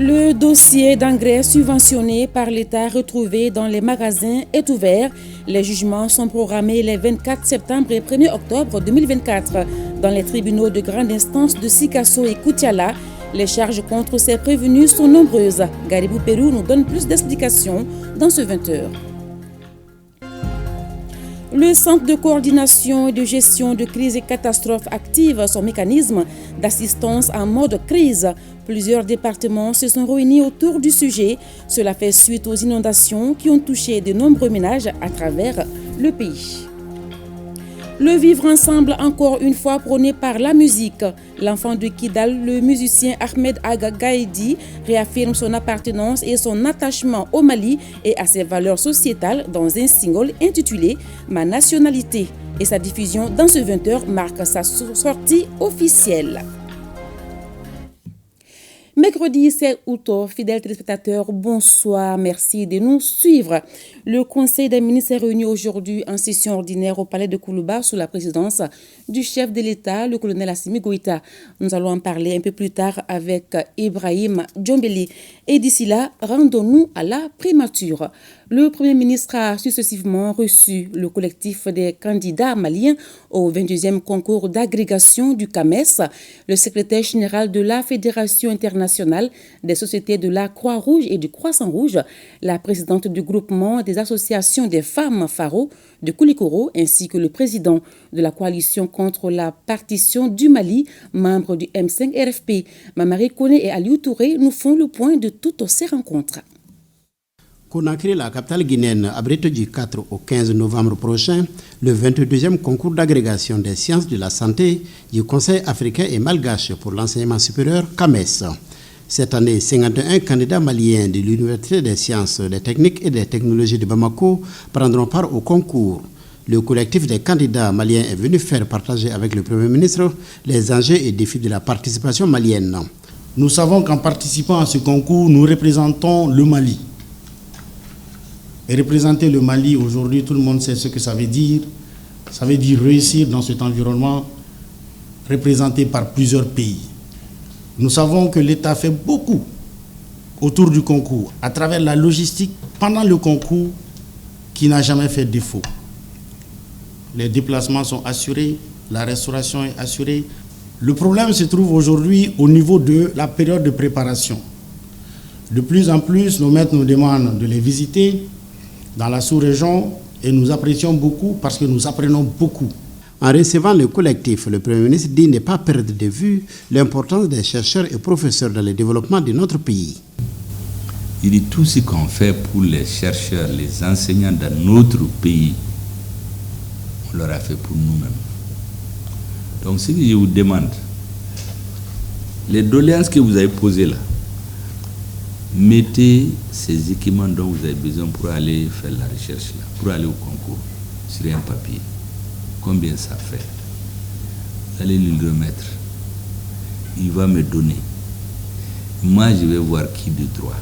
Le dossier d'engrais subventionné par l'État retrouvé dans les magasins est ouvert. Les jugements sont programmés les 24 septembre et 1er octobre 2024 dans les tribunaux de grande instance de Sikasso et Koutiala. Les charges contre ces prévenus sont nombreuses. Garibou Pérou nous donne plus d'explications dans ce 20h. Le Centre de coordination et de gestion de crises et catastrophes active son mécanisme d'assistance en mode crise. Plusieurs départements se sont réunis autour du sujet. Cela fait suite aux inondations qui ont touché de nombreux ménages à travers le pays. Le vivre ensemble, encore une fois prôné par la musique. L'enfant de Kidal, le musicien Ahmed Aga Gaïdi, réaffirme son appartenance et son attachement au Mali et à ses valeurs sociétales dans un single intitulé « Ma nationalité ». Et sa diffusion dans ce 20h marque sa sortie officielle. Mercredi 7 août, fidèles téléspectateurs, bonsoir, merci de nous suivre. Le Conseil des ministres est réuni aujourd'hui en session ordinaire au Palais de Koulouba sous la présidence du chef de l'État, le colonel Assimi Goïta. Nous allons en parler un peu plus tard avec Ibrahim Djombeli. Et d'ici là, rendons-nous à la primature. Le Premier ministre a successivement reçu le collectif des candidats maliens au 22e concours d'agrégation du CAMES, le secrétaire général de la Fédération internationale des sociétés de la Croix-Rouge et du Croissant-Rouge, la présidente du groupement des associations des femmes Faro de Koulikoro, ainsi que le président de la coalition contre la partition du Mali, membre du M5 RFP. Mamari Kone et Aliou Touré nous font le point de toutes ces rencontres. Conakry, la capitale guinéenne, abrite du 4 au 15 novembre prochain le 22e concours d'agrégation des sciences de la santé du Conseil africain et malgache pour l'enseignement supérieur CAMES. Cette année, 51 candidats maliens de l'Université des sciences, des techniques et des technologies de Bamako prendront part au concours. Le collectif des candidats maliens est venu faire partager avec le Premier ministre les enjeux et défis de la participation malienne. Nous savons qu'en participant à ce concours, nous représentons le Mali. Et représenter le Mali aujourd'hui, tout le monde sait ce que ça veut dire. Ça veut dire réussir dans cet environnement représenté par plusieurs pays. Nous savons que l'État fait beaucoup autour du concours, à travers la logistique pendant le concours qui n'a jamais fait défaut. Les déplacements sont assurés, la restauration est assurée. Le problème se trouve aujourd'hui au niveau de la période de préparation. De plus en plus, nos maîtres nous demandent de les visiter dans la sous-région et nous apprécions beaucoup parce que nous apprenons beaucoup. En recevant le collectif, le Premier ministre dit ne pas perdre de vue l'importance des chercheurs et professeurs dans le développement de notre pays. Il dit tout ce qu'on fait pour les chercheurs, les enseignants dans notre pays, on leur a fait pour nous-mêmes. Donc ce que je vous demande, les doléances que vous avez posées là, mettez ces équipements dont vous avez besoin pour aller faire la recherche, là, pour aller au concours, sur un papier. Combien ça fait? Vous allez lui remettre. Il va me donner. Moi, je vais voir qui de droit.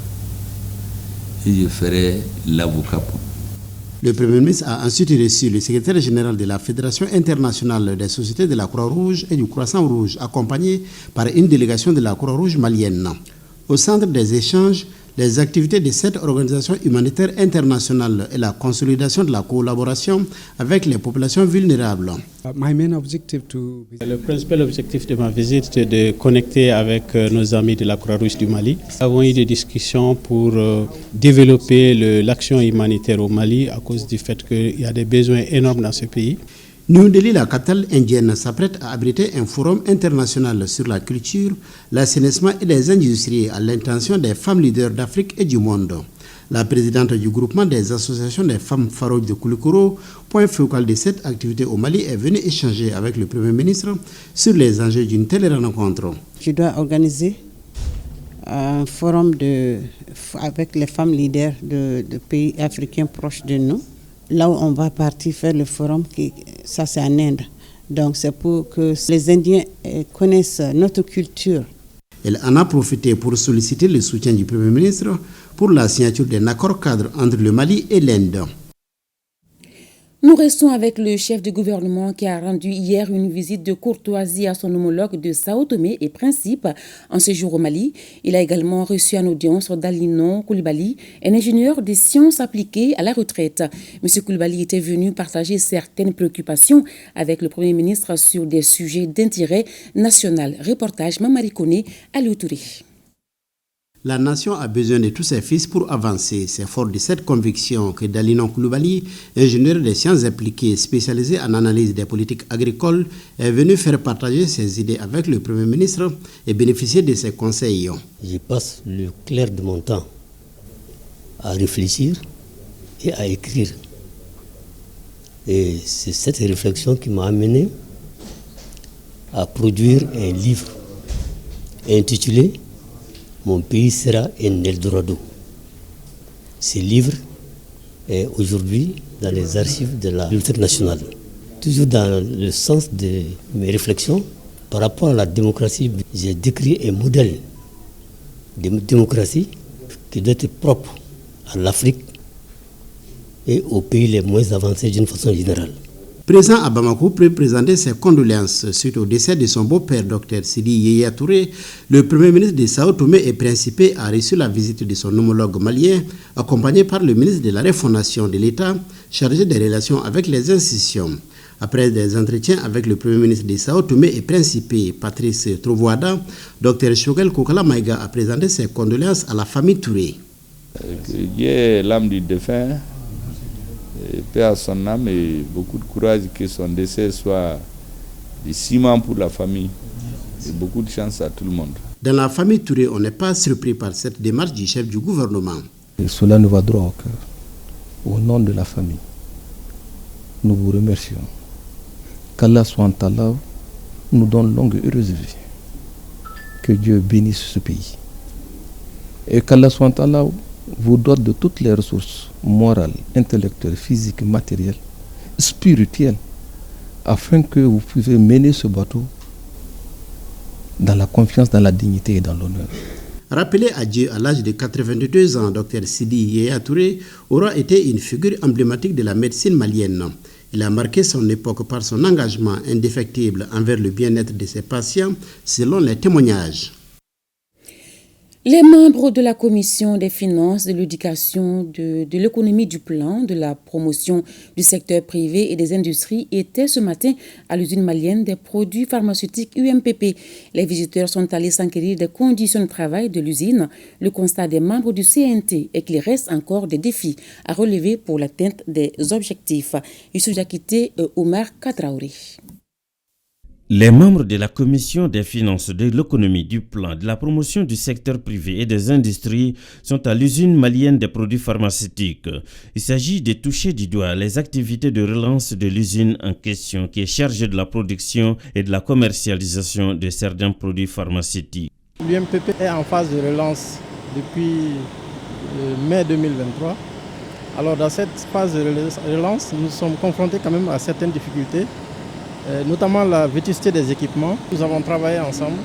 Et je ferai l'avocat pour. Le Premier ministre a ensuite reçu le secrétaire général de la Fédération internationale des sociétés de la Croix-Rouge et du Croissant-Rouge, accompagné par une délégation de la Croix-Rouge malienne. Au centre des échanges, les activités de cette organisation humanitaire internationale et la consolidation de la collaboration avec les populations vulnérables. Le principal objectif de ma visite, c'est de connecter avec nos amis de la Croix-Rouge du Mali. Nous avons eu des discussions pour développer l'action humanitaire au Mali à cause du fait qu'il y a des besoins énormes dans ce pays. New Delhi, la capitale indienne, s'apprête à abriter un forum international sur la culture, l'assainissement et les industries à l'intention des femmes leaders d'Afrique et du monde. La présidente du groupement des associations des femmes Faro de Koulikoro, point focal de cette activité au Mali, est venue échanger avec le Premier ministre sur les enjeux d'une telle rencontre. Je dois organiser un forum avec les femmes leaders de pays africains proches de nous. Là où on va partir faire le forum, ça c'est en Inde. Donc c'est pour que les Indiens connaissent notre culture. Elle en a profité pour solliciter le soutien du Premier ministre pour la signature d'un accord cadre entre le Mali et l'Inde. Nous restons avec le chef du gouvernement qui a rendu hier une visite de courtoisie à son homologue de Sao Tomé et Principe en séjour au Mali. Il a également reçu en audience Dalinon Coulibaly, un ingénieur des sciences appliquées à la retraite. M. Coulibaly était venu partager certaines préoccupations avec le Premier ministre sur des sujets d'intérêt national. Reportage Mamari Kone, Aliou Touré. La nation a besoin de tous ses fils pour avancer. C'est fort de cette conviction que Dalinon Coulibaly, ingénieur des sciences appliquées spécialisé en analyse des politiques agricoles, est venu faire partager ses idées avec le Premier ministre et bénéficier de ses conseils. Je passe le clair de mon temps à réfléchir et à écrire. Et c'est cette réflexion qui m'a amené à produire un livre intitulé « Mon pays sera un Eldorado ». Ce livre est aujourd'hui dans les archives de la Bibliothèque nationale. Toujours dans le sens de mes réflexions par rapport à la démocratie, j'ai décrit un modèle de démocratie qui doit être propre à l'Afrique et aux pays les moins avancés d'une façon générale. Présent à Bamako pour présenter ses condoléances suite au décès de son beau-père, Dr Sidi Yaya Touré, le Premier ministre de Sao Tomé et Principe a reçu la visite de son homologue malien, accompagné par le ministre de la Refondation de l'État, chargé des relations avec les institutions. Après des entretiens avec le Premier ministre de Sao Tomé et Principe, Patrice Trovoada, Dr Choguel Kokala Maïga a présenté ses condoléances à la famille Touré. Que Dieu, l'âme du défunt, paix à son âme et beaucoup de courage, que son décès soit du ciment pour la famille et beaucoup de chance à tout le monde. Dans la famille Touré, on n'est pas surpris par cette démarche du chef du gouvernement. Et cela nous va droit au cœur. Au nom de la famille, nous vous remercions. Qu'Allah soit Allah nous donne longue et heureuse vie. Que Dieu bénisse ce pays. Et qu'Allah soit Allah vous dote de toutes les ressources morales, intellectuelles, physiques, matérielles, spirituelles, afin que vous puissiez mener ce bateau dans la confiance, dans la dignité et dans l'honneur. Rappelé à Dieu à l'âge de 82 ans, Dr Sidi Yaya Touré aura été une figure emblématique de la médecine malienne. Il a marqué son époque par son engagement indéfectible envers le bien-être de ses patients, selon les témoignages. Les membres de la Commission des finances, de l'éducation, de l'économie du plan, de la promotion du secteur privé et des industries étaient ce matin à l'usine malienne des produits pharmaceutiques UMPP. Les visiteurs sont allés s'enquérir des conditions de travail de l'usine. Le constat des membres du CNT est qu'il reste encore des défis à relever pour l'atteinte des objectifs. Youssouf Jakité, Omar Katraouri. Les membres de la Commission des finances, de l'économie, du plan, de la promotion du secteur privé et des industries sont à l'usine malienne des produits pharmaceutiques. Il s'agit de toucher du doigt les activités de relance de l'usine en question qui est chargée de la production et de la commercialisation de certains produits pharmaceutiques. L'UMPP est en phase de relance depuis mai 2023. Alors dans cette phase de relance, nous sommes confrontés quand même à certaines difficultés, notamment la vétusté des équipements. Nous avons travaillé ensemble,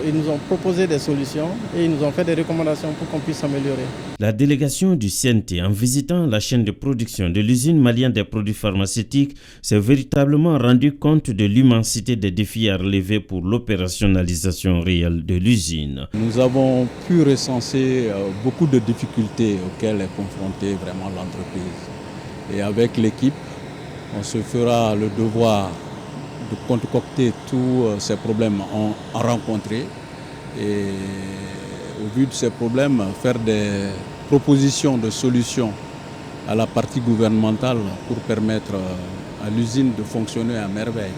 ils nous ont proposé des solutions et ils nous ont fait des recommandations pour qu'on puisse s'améliorer. La délégation du CNT, en visitant la chaîne de production de l'usine malienne des produits pharmaceutiques, s'est véritablement rendu compte de l'immensité des défis à relever pour l'opérationnalisation réelle de l'usine. Nous avons pu recenser beaucoup de difficultés auxquelles est confrontée vraiment l'entreprise. Et avec l'équipe, on se fera le devoir de concocter tous ces problèmes à rencontrer et au vu de ces problèmes, faire des propositions de solutions à la partie gouvernementale pour permettre à l'usine de fonctionner à merveille.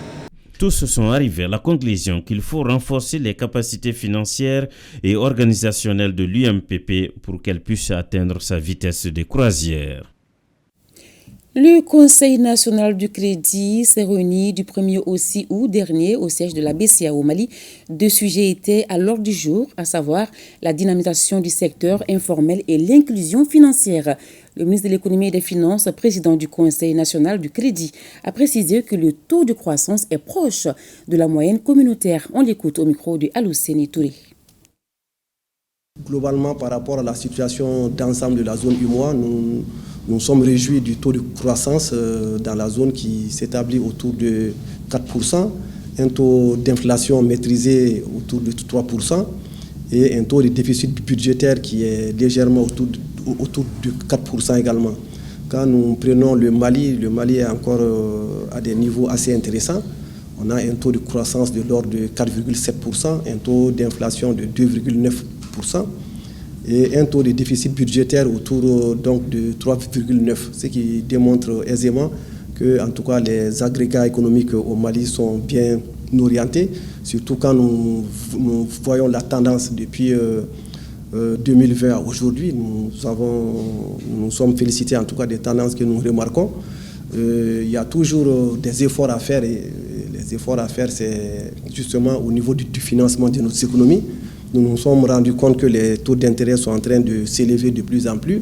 Tous sont arrivés à la conclusion qu'il faut renforcer les capacités financières et organisationnelles de l'UMPP pour qu'elle puisse atteindre sa vitesse de croisière. Le Conseil national du crédit s'est réuni du 1er au 6 août dernier au siège de la BCA au Mali. Deux sujets étaient à l'ordre du jour, à savoir la dynamisation du secteur informel et l'inclusion financière. Le ministre de l'économie et des finances, président du Conseil national du crédit, a précisé que le taux de croissance est proche de la moyenne communautaire. On l'écoute au micro de Alousseni Touré. Globalement, par rapport à la situation d'ensemble de la zone UMOA, nous Nous sommes réjouis du taux de croissance dans la zone qui s'établit autour de 4%, un taux d'inflation maîtrisé autour de 3% et un taux de déficit budgétaire qui est légèrement autour de 4% également. Quand nous prenons le Mali est encore à des niveaux assez intéressants. On a un taux de croissance de l'ordre de 4,7%, un taux d'inflation de 2,9% et un taux de déficit budgétaire autour donc de 3,9%, ce qui démontre aisément que, en tout cas, les agrégats économiques au Mali sont bien orientés, surtout quand nous voyons la tendance depuis 2020 à aujourd'hui. Nous sommes félicités en tout cas des tendances que nous remarquons. Il y a toujours des efforts à faire et les efforts à faire, c'est justement au niveau du financement de notre économie. Nous nous sommes rendus compte que les taux d'intérêt sont en train de s'élever de plus en plus.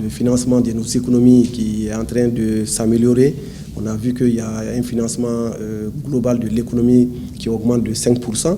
Le financement de nos économies qui est en train de s'améliorer. On a vu qu'il y a un financement global de l'économie qui augmente de 5%,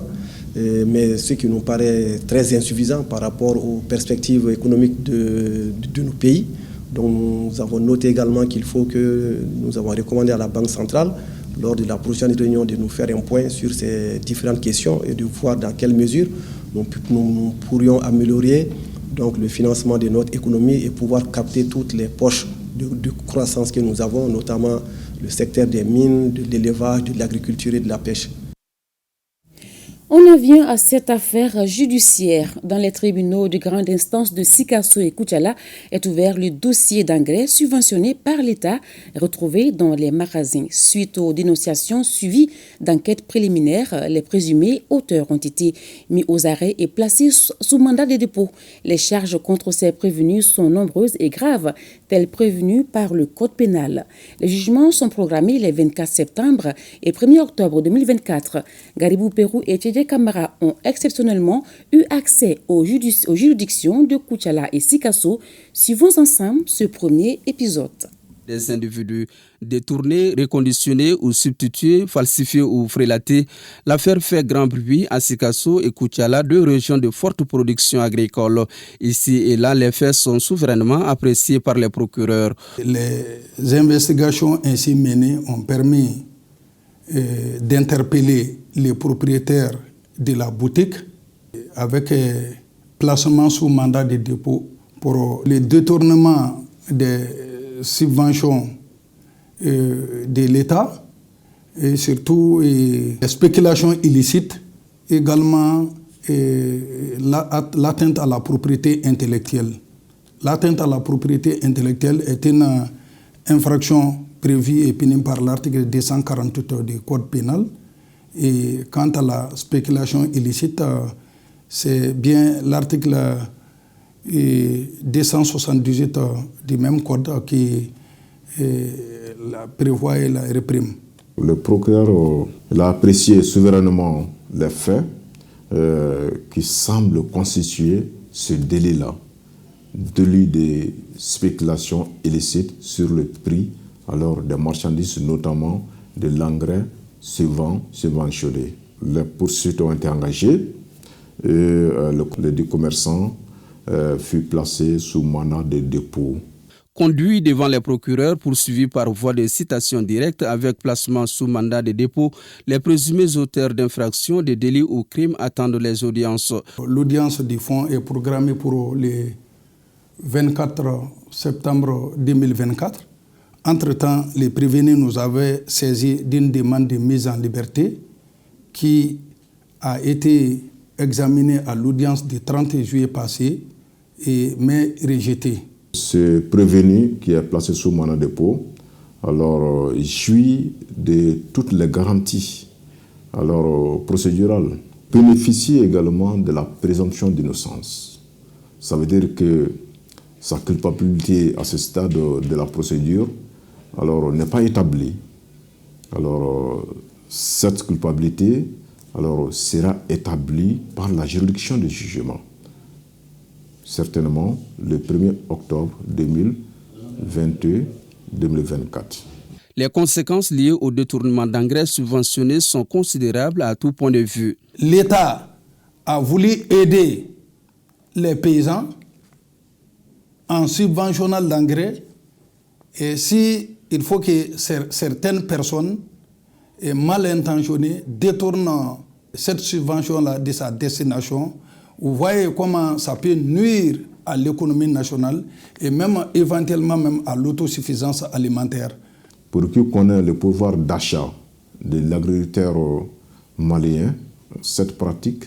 mais ce qui nous paraît très insuffisant par rapport aux perspectives économiques de nos pays. Donc nous avons noté également qu'il faut que nous avons recommandé à la Banque centrale, lors de la prochaine réunion, de nous faire un point sur ces différentes questions et de voir dans quelle mesure nous pourrions améliorer donc, le financement de notre économie et pouvoir capter toutes les poches de croissance que nous avons, notamment le secteur des mines, de l'élevage, de l'agriculture et de la pêche. On en vient à cette affaire judiciaire. Dans les tribunaux de grande instance de Sikasso et Koutiala est ouvert le dossier d'engrais subventionné par l'État retrouvé dans les magasins. Suite aux dénonciations suivies d'enquêtes préliminaires, les présumés auteurs ont été mis aux arrêts et placés sous mandat de dépôt. Les charges contre ces prévenus sont nombreuses et graves, telles prévenues par le Code pénal. Les jugements sont programmés les 24 septembre et 1er octobre 2024. Garibou Pérou et Tchédé Camara ont exceptionnellement eu accès aux juridictions de Koutiala et Sikasso. Suivons ensemble ce premier épisode. Des individus détournés, reconditionnés ou substitués, falsifiés ou frélatés. L'affaire fait grand bruit à Sikasso et Koutiala, deux régions de forte production agricole. Ici et là, les faits sont souverainement appréciés par les procureurs. Les investigations ainsi menées ont permis d'interpeller les propriétaires de la boutique avec placement sous mandat de dépôt pour le détournement des subventions de l'État et surtout les spéculations illicites, également l'atteinte à la propriété intellectuelle. L'atteinte à la propriété intellectuelle est une infraction prévue et punie par l'article 248 du Code pénal. Et quant à la spéculation illicite, c'est bien l'article 278 du même code qui la prévoit et la réprime. Le procureur a apprécié souverainement les faits qui semblent constituer ce délit-là, délit de spéculation illicite sur le prix alors des marchandises, notamment de l'engrais subventionné. Les poursuites ont été engagées et le dit commerçant fut placé sous mandat de dépôt. Conduit devant les procureurs, poursuivis par voie de citation directe avec placement sous mandat de dépôt, les présumés auteurs d'infractions, de délits ou crimes attendent les audiences. L'audience du fonds est programmée pour le 24 septembre 2024. Entre-temps, les prévenus nous avaient saisi d'une demande de mise en liberté qui a été examinée à l'audience du 30 juillet passé mais rejetée. Ce prévenu qui est placé sous mandat de dépôt, alors il jouit de toutes les garanties procédurales, bénéficie également de la présomption d'innocence. Ça veut dire que sa culpabilité à ce stade de la procédure n'est pas établie. Cette culpabilité sera établie par la juridiction de jugement. Certainement le 1er octobre 2022-2024. Les conséquences liées au détournement d'engrais subventionnés sont considérables à tout point de vue. L'État a voulu aider les paysans en subventionnant l'engrais Et si il faut que certaines personnes mal intentionnées détournent cette subvention-là de sa destination, vous voyez comment ça peut nuire à l'économie nationale et même éventuellement même à l'autosuffisance alimentaire. Pour qui connaît le pouvoir d'achat de l'agriculteur malien, cette pratique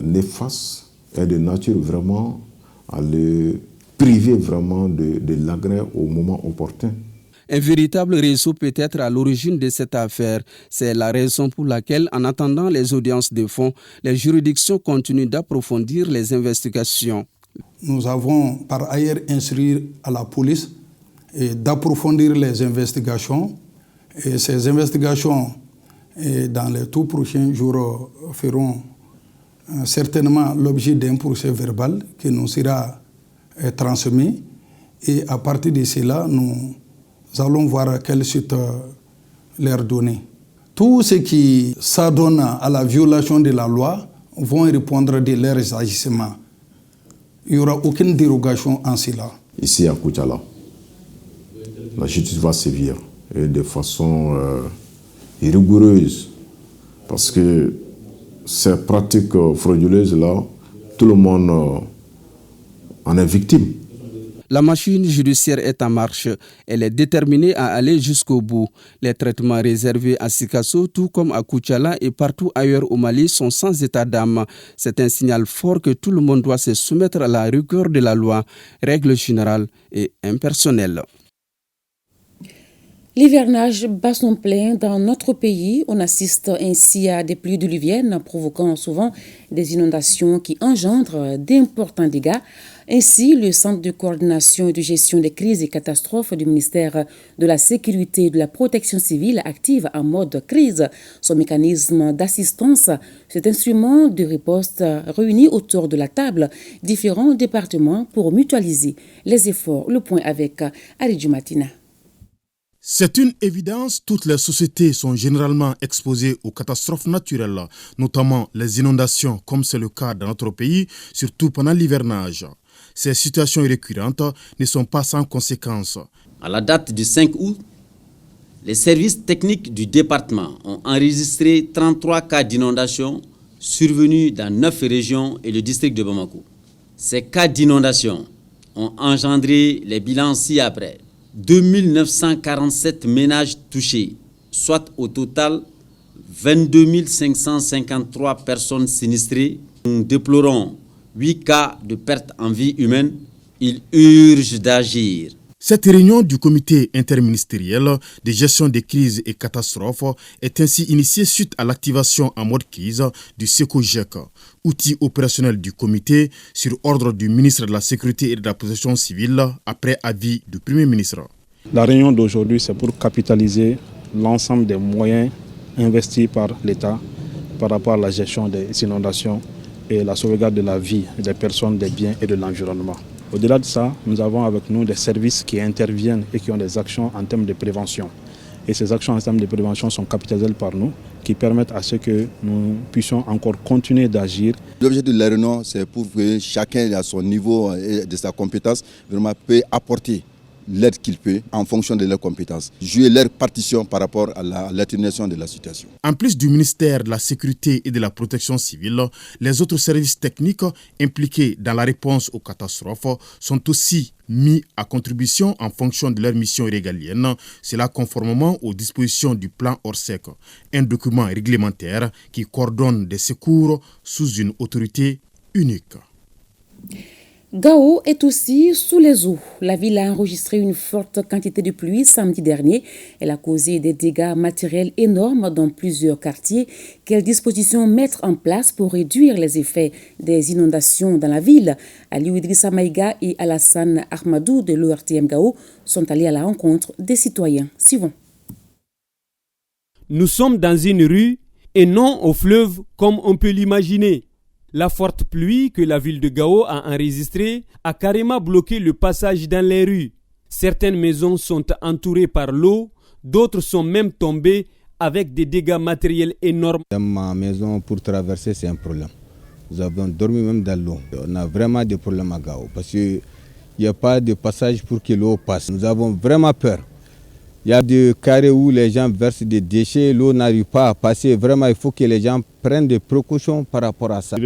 néfaste est de nature vraiment à le priver vraiment de l'engrais au moment opportun. Un véritable réseau peut être à l'origine de cette affaire. C'est la raison pour laquelle, en attendant les audiences de fond, les juridictions continuent d'approfondir les investigations. Nous avons par ailleurs instruit à la police d'approfondir les investigations. Et ces investigations, dans les tout prochains jours, feront certainement l'objet d'un procès verbal qui nous sera transmis. Et à partir de cela, nous allons voir quelle suite leur donner. Tous ceux qui s'adonnent à la violation de la loi vont répondre de leurs agissements. Il n'y aura aucune dérogation en cela. Ici à Koutiala, la justice va sévir et de façon rigoureuse parce que ces pratiques frauduleuses-là, tout le monde en est victime. La machine judiciaire est en marche. Elle est déterminée à aller jusqu'au bout. Les traitements réservés à Sikasso, tout comme à Koutiala et partout ailleurs au Mali, sont sans état d'âme. C'est un signal fort que tout le monde doit se soumettre à la rigueur de la loi, règle générale et impersonnelle. L'hivernage bat son plein dans notre pays. On assiste ainsi à des pluies diluviennes provoquant souvent des inondations qui engendrent d'importants dégâts. Ainsi, le Centre de coordination et de gestion des crises et catastrophes du ministère de la Sécurité et de la Protection civile active en mode crise son mécanisme d'assistance. Cet instrument de riposte réunit autour de la table différents départements pour mutualiser les efforts. Le point avec Aridju Matina. C'est une évidence, toutes les sociétés sont généralement exposées aux catastrophes naturelles, notamment les inondations, comme c'est le cas dans notre pays, surtout pendant l'hivernage. Ces situations récurrentes ne sont pas sans conséquences. À la date du 5 août, les services techniques du département ont enregistré 33 cas d'inondation survenus dans 9 régions et le district de Bamako. Ces cas d'inondation ont engendré les bilans ci-après. 2947 ménages touchés, soit au total 22 553 personnes sinistrées. Nous déplorons 8 cas de perte en vie humaine. Il urge d'agir. Cette réunion du comité interministériel de gestion des crises et catastrophes est ainsi initiée suite à l'activation en mode crise du SECOGEC, outil opérationnel du comité sur ordre du ministre de la Sécurité et de la Protection civile après avis du Premier ministre. La réunion d'aujourd'hui, c'est pour capitaliser l'ensemble des moyens investis par l'État par rapport à la gestion des inondations et la sauvegarde de la vie des personnes, des biens et de l'environnement. Au-delà de ça, nous avons avec nous des services qui interviennent et qui ont des actions en termes de prévention. Et ces actions en termes de prévention sont capitalisées par nous, qui permettent à ce que nous puissions encore continuer d'agir. L'objectif de la réunion, c'est pour que chacun à son niveau et de sa compétence vraiment peut apporter l'aide qu'il peut en fonction de leurs compétences, jouer leur partition par rapport à l'atténuation de la situation. En plus du ministère de la Sécurité et de la Protection civile, les autres services techniques impliqués dans la réponse aux catastrophes sont aussi mis à contribution en fonction de leur mission régalienne, cela conformément aux dispositions du plan Orsec, un document réglementaire qui coordonne des secours sous une autorité unique. Gao est aussi sous les eaux. La ville a enregistré une forte quantité de pluie samedi dernier. Elle a causé des dégâts matériels énormes dans plusieurs quartiers. Quelles dispositions mettre en place pour réduire les effets des inondations dans la ville? Aliou Idrissa Maïga et Alassane Ahmadou de l'ORTM Gao sont allés à la rencontre des citoyens. Suivons. Nous sommes dans une rue et non au fleuve comme on peut l'imaginer. La forte pluie que la ville de Gao a enregistrée a carrément bloqué le passage dans les rues. Certaines maisons sont entourées par l'eau, d'autres sont même tombées avec des dégâts matériels énormes. Dans ma maison, pour traverser, c'est un problème. Nous avons dormi même dans l'eau. On a vraiment des problèmes à Gao parce qu'il il n'y a pas de passage pour que l'eau passe. Nous avons vraiment peur. Il y a des carrés où les gens versent des déchets, l'eau n'arrive pas à passer. Vraiment, il faut que les gens prennent des précautions par rapport à ça.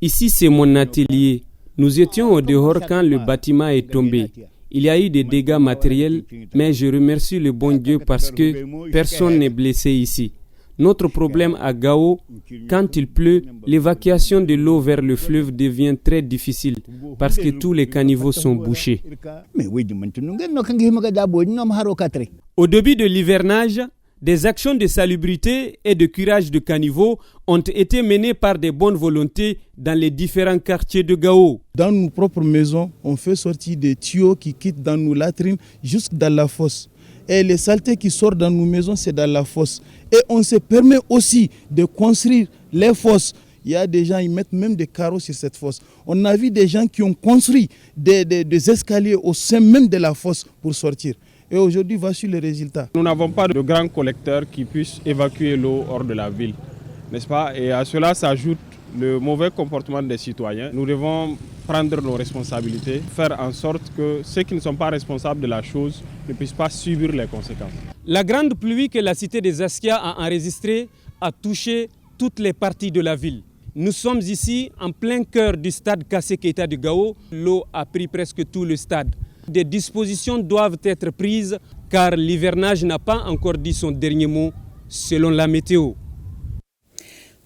Ici, c'est mon atelier. Nous étions au dehors quand le bâtiment est tombé. Il y a eu des dégâts matériels, mais je remercie le bon Dieu parce que personne n'est blessé ici. Notre problème à Gao, quand il pleut, l'évacuation de l'eau vers le fleuve devient très difficile parce que tous les caniveaux sont bouchés. Au début de l'hivernage, des actions de salubrité et de curage de caniveaux ont été menées par des bonnes volontés dans les différents quartiers de Gao. Dans nos propres maisons, on fait sortir des tuyaux qui quittent dans nos latrines jusque dans la fosse. Et les saletés qui sortent dans nos maisons, c'est dans la fosse. Et on se permet aussi de construire les fosses. Il y a des gens, ils mettent même des carreaux sur cette fosse. On a vu des gens qui ont construit des escaliers au sein même de la fosse pour sortir. Et aujourd'hui, voici le résultat. Nous n'avons pas de grands collecteurs qui puissent évacuer l'eau hors de la ville, n'est-ce pas? Et à cela s'ajoute le mauvais comportement des citoyens. Nous devons prendre nos responsabilités, faire en sorte que ceux qui ne sont pas responsables de la chose ne puissent pas subir les conséquences. La grande pluie que la cité des Askia a enregistrée a touché toutes les parties de la ville. Nous sommes ici en plein cœur du stade Kassé Keita de Gao. L'eau a pris presque tout le stade. Des dispositions doivent être prises car l'hivernage n'a pas encore dit son dernier mot selon la météo.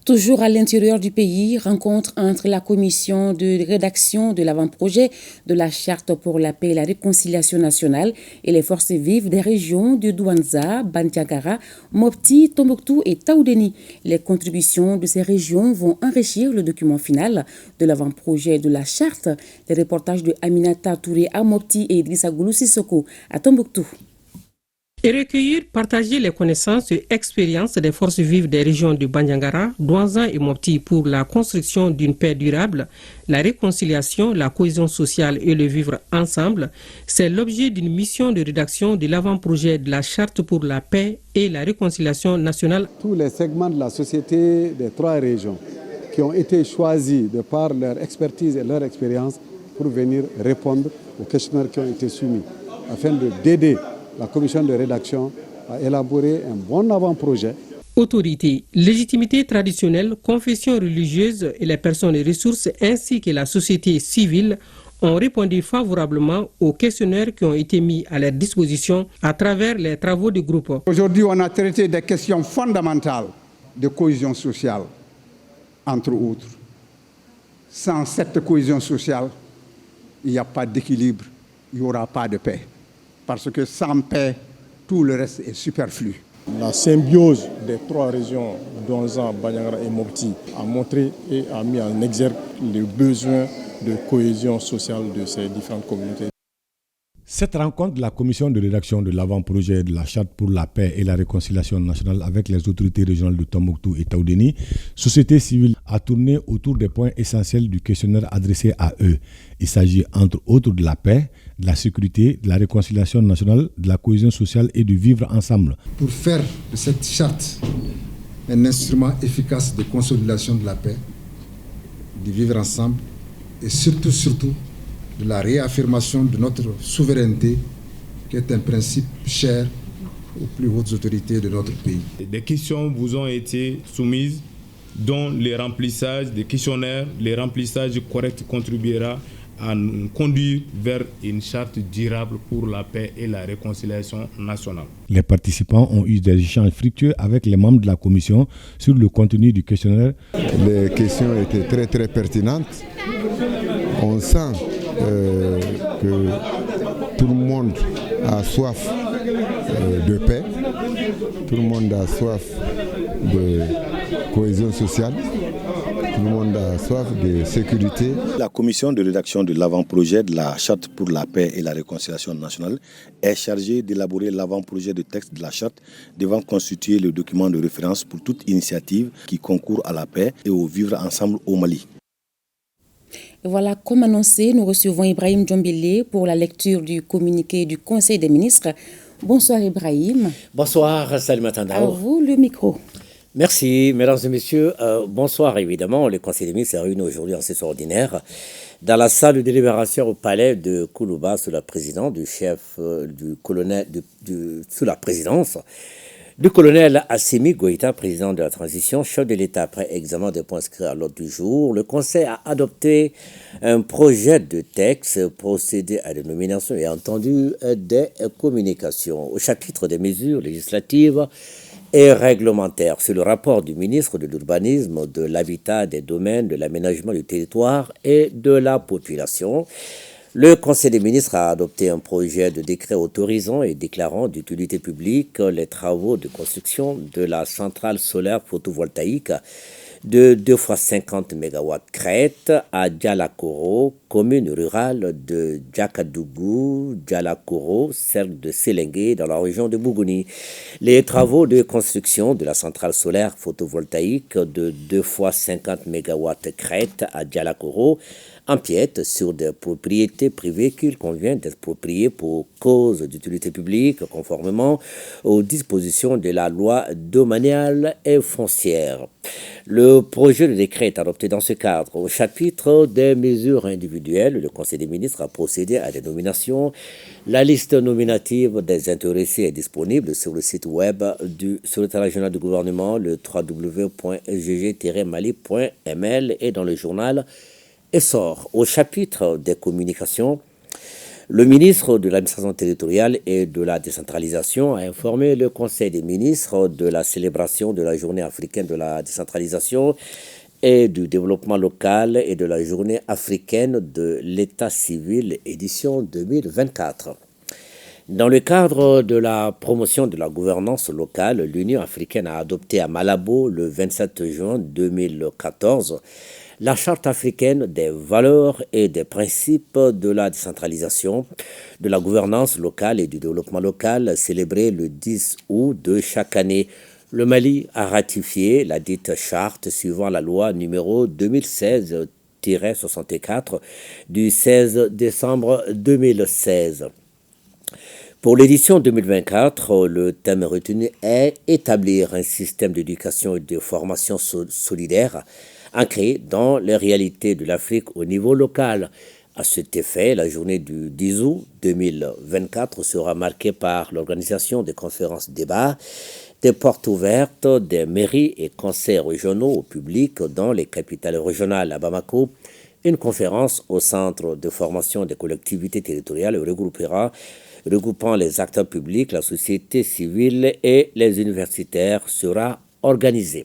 Toujours à l'intérieur du pays, rencontre entre la commission de rédaction de l'avant-projet de la Charte pour la paix et la réconciliation nationale et les forces vives des régions de Douanza, Bandiagara, Mopti, Tombouctou et Taoudéni. Les contributions de ces régions vont enrichir le document final de l'avant-projet de la Charte. Les reportages de Aminata Touré à Mopti et Idrissa Goulou Sissoko à Tombouctou. Et recueillir, partager les connaissances et expériences des forces vives des régions de Bandiagara, Douanza et Mopti pour la construction d'une paix durable, la réconciliation, la cohésion sociale et le vivre ensemble, c'est l'objet d'une mission de rédaction de l'avant-projet de la Charte pour la paix et la réconciliation nationale. Tous les segments de la société des trois régions qui ont été choisis de par leur expertise et leur expérience pour venir répondre aux questionnaires qui ont été soumis, afin d'aider la commission de rédaction a élaboré un bon avant-projet. Autorité, légitimité traditionnelle, confession religieuse et les personnes et ressources ainsi que la société civile ont répondu favorablement aux questionnaires qui ont été mis à leur disposition à travers les travaux du groupe. Aujourd'hui, on a traité des questions fondamentales de cohésion sociale, entre autres. Sans cette cohésion sociale, il n'y a pas d'équilibre, il n'y aura pas de paix. Parce que sans paix, tout le reste est superflu. La symbiose des trois régions, Douanza, Bandiagara et Mopti, a montré et a mis en exergue les besoins de cohésion sociale de ces différentes communautés. Cette rencontre de la commission de rédaction de l'avant-projet de la Charte pour la paix et la réconciliation nationale avec les autorités régionales de Tombouctou et Taoudéni, société civile, a tourné autour des points essentiels du questionnaire adressé à eux. Il s'agit entre autres de la paix, de la sécurité, de la réconciliation nationale, de la cohésion sociale et du vivre ensemble. Pour faire de cette charte un instrument efficace de consolidation de la paix, du vivre ensemble et surtout de la réaffirmation de notre souveraineté, qui est un principe cher aux plus hautes autorités de notre pays. Des questions vous ont été soumises, dont le remplissage des questionnaires, le remplissage correct contribuera à nous conduire vers une charte durable pour la paix et la réconciliation nationale. Les participants ont eu des échanges fructueux avec les membres de la commission sur le contenu du questionnaire. Les questions étaient très pertinentes. On sent que tout le monde a soif de paix, tout le monde a soif de cohésion sociale, tout le monde a soif de sécurité. La commission de rédaction de l'avant-projet de la Charte pour la paix et la réconciliation nationale est chargée d'élaborer l'avant-projet de texte de la Charte devant constituer le document de référence pour toute initiative qui concourt à la paix et au vivre ensemble au Mali. Et voilà, comme annoncé, nous recevons Ibrahim Djombélé pour la lecture du communiqué du Conseil des ministres. Bonsoir Ibrahim. Bonsoir Salimata Ndao. À vous le micro. Merci, mesdames et messieurs. Bonsoir, évidemment. Le Conseil des ministres est réuni aujourd'hui en session ordinaire dans la salle de délibération au palais de Koulouba sous la présidence du chef du colonel, sous la présidence du colonel Assimi Goïta, président de la transition, chef de l'État. Après examen des points inscrits à l'ordre du jour, le Conseil a adopté un projet de texte, procédé à des nominations et entendu des communications. Au chapitre des mesures législatives et réglementaires, sur le rapport du ministre de l'Urbanisme, de l'Habitat, des Domaines, de l'Aménagement du territoire et de la population, le Conseil des ministres a adopté un projet de décret autorisant et déclarant d'utilité publique les travaux de construction de la centrale solaire photovoltaïque de 2 fois 50 MW crête à Dialakoro, commune rurale de Djakadougou, Dialakoro, cercle de Sélengué, dans la région de Bougouni. Les travaux de construction de la centrale solaire photovoltaïque de 2 fois 50 MW crête à Dialakoro empiètent sur des propriétés privées qu'il convient d'exproprier pour cause d'utilité publique, conformément aux dispositions de la loi domaniale et foncière. Le projet de décret est adopté dans ce cadre. Au chapitre des mesures individuelles, le Conseil des ministres a procédé à des nominations. La liste nominative des intéressés est disponible sur le site web du secrétaire régional du gouvernement, le www.gg-mali.ml, et dans le journal Essor. Au chapitre des communications, le ministre de l'administration territoriale et de la décentralisation a informé le Conseil des ministres de la célébration de la journée africaine de la décentralisation et du développement local et de la journée africaine de l'état civil édition 2024. Dans le cadre de la promotion de la gouvernance locale, l'Union africaine a adopté à Malabo le 27 juin 2014 la Charte africaine des valeurs et des principes de la décentralisation, de la gouvernance locale et du développement local, célébrée le 10 août de chaque année. Le Mali a ratifié la dite charte suivant la loi numéro 2016-64 du 16 décembre 2016. Pour l'édition 2024, le thème retenu est « Établir un système d'éducation et de formation solidaire ancré dans les réalités de l'Afrique au niveau local ». À cet effet, la journée du 10 août 2024 sera marquée par l'organisation des conférences-débats, des portes ouvertes, des mairies et conseils régionaux au public dans les capitales régionales. À Bamako, une conférence au centre de formation des collectivités territoriales regroupant les acteurs publics, la société civile et les universitaires sera organisée.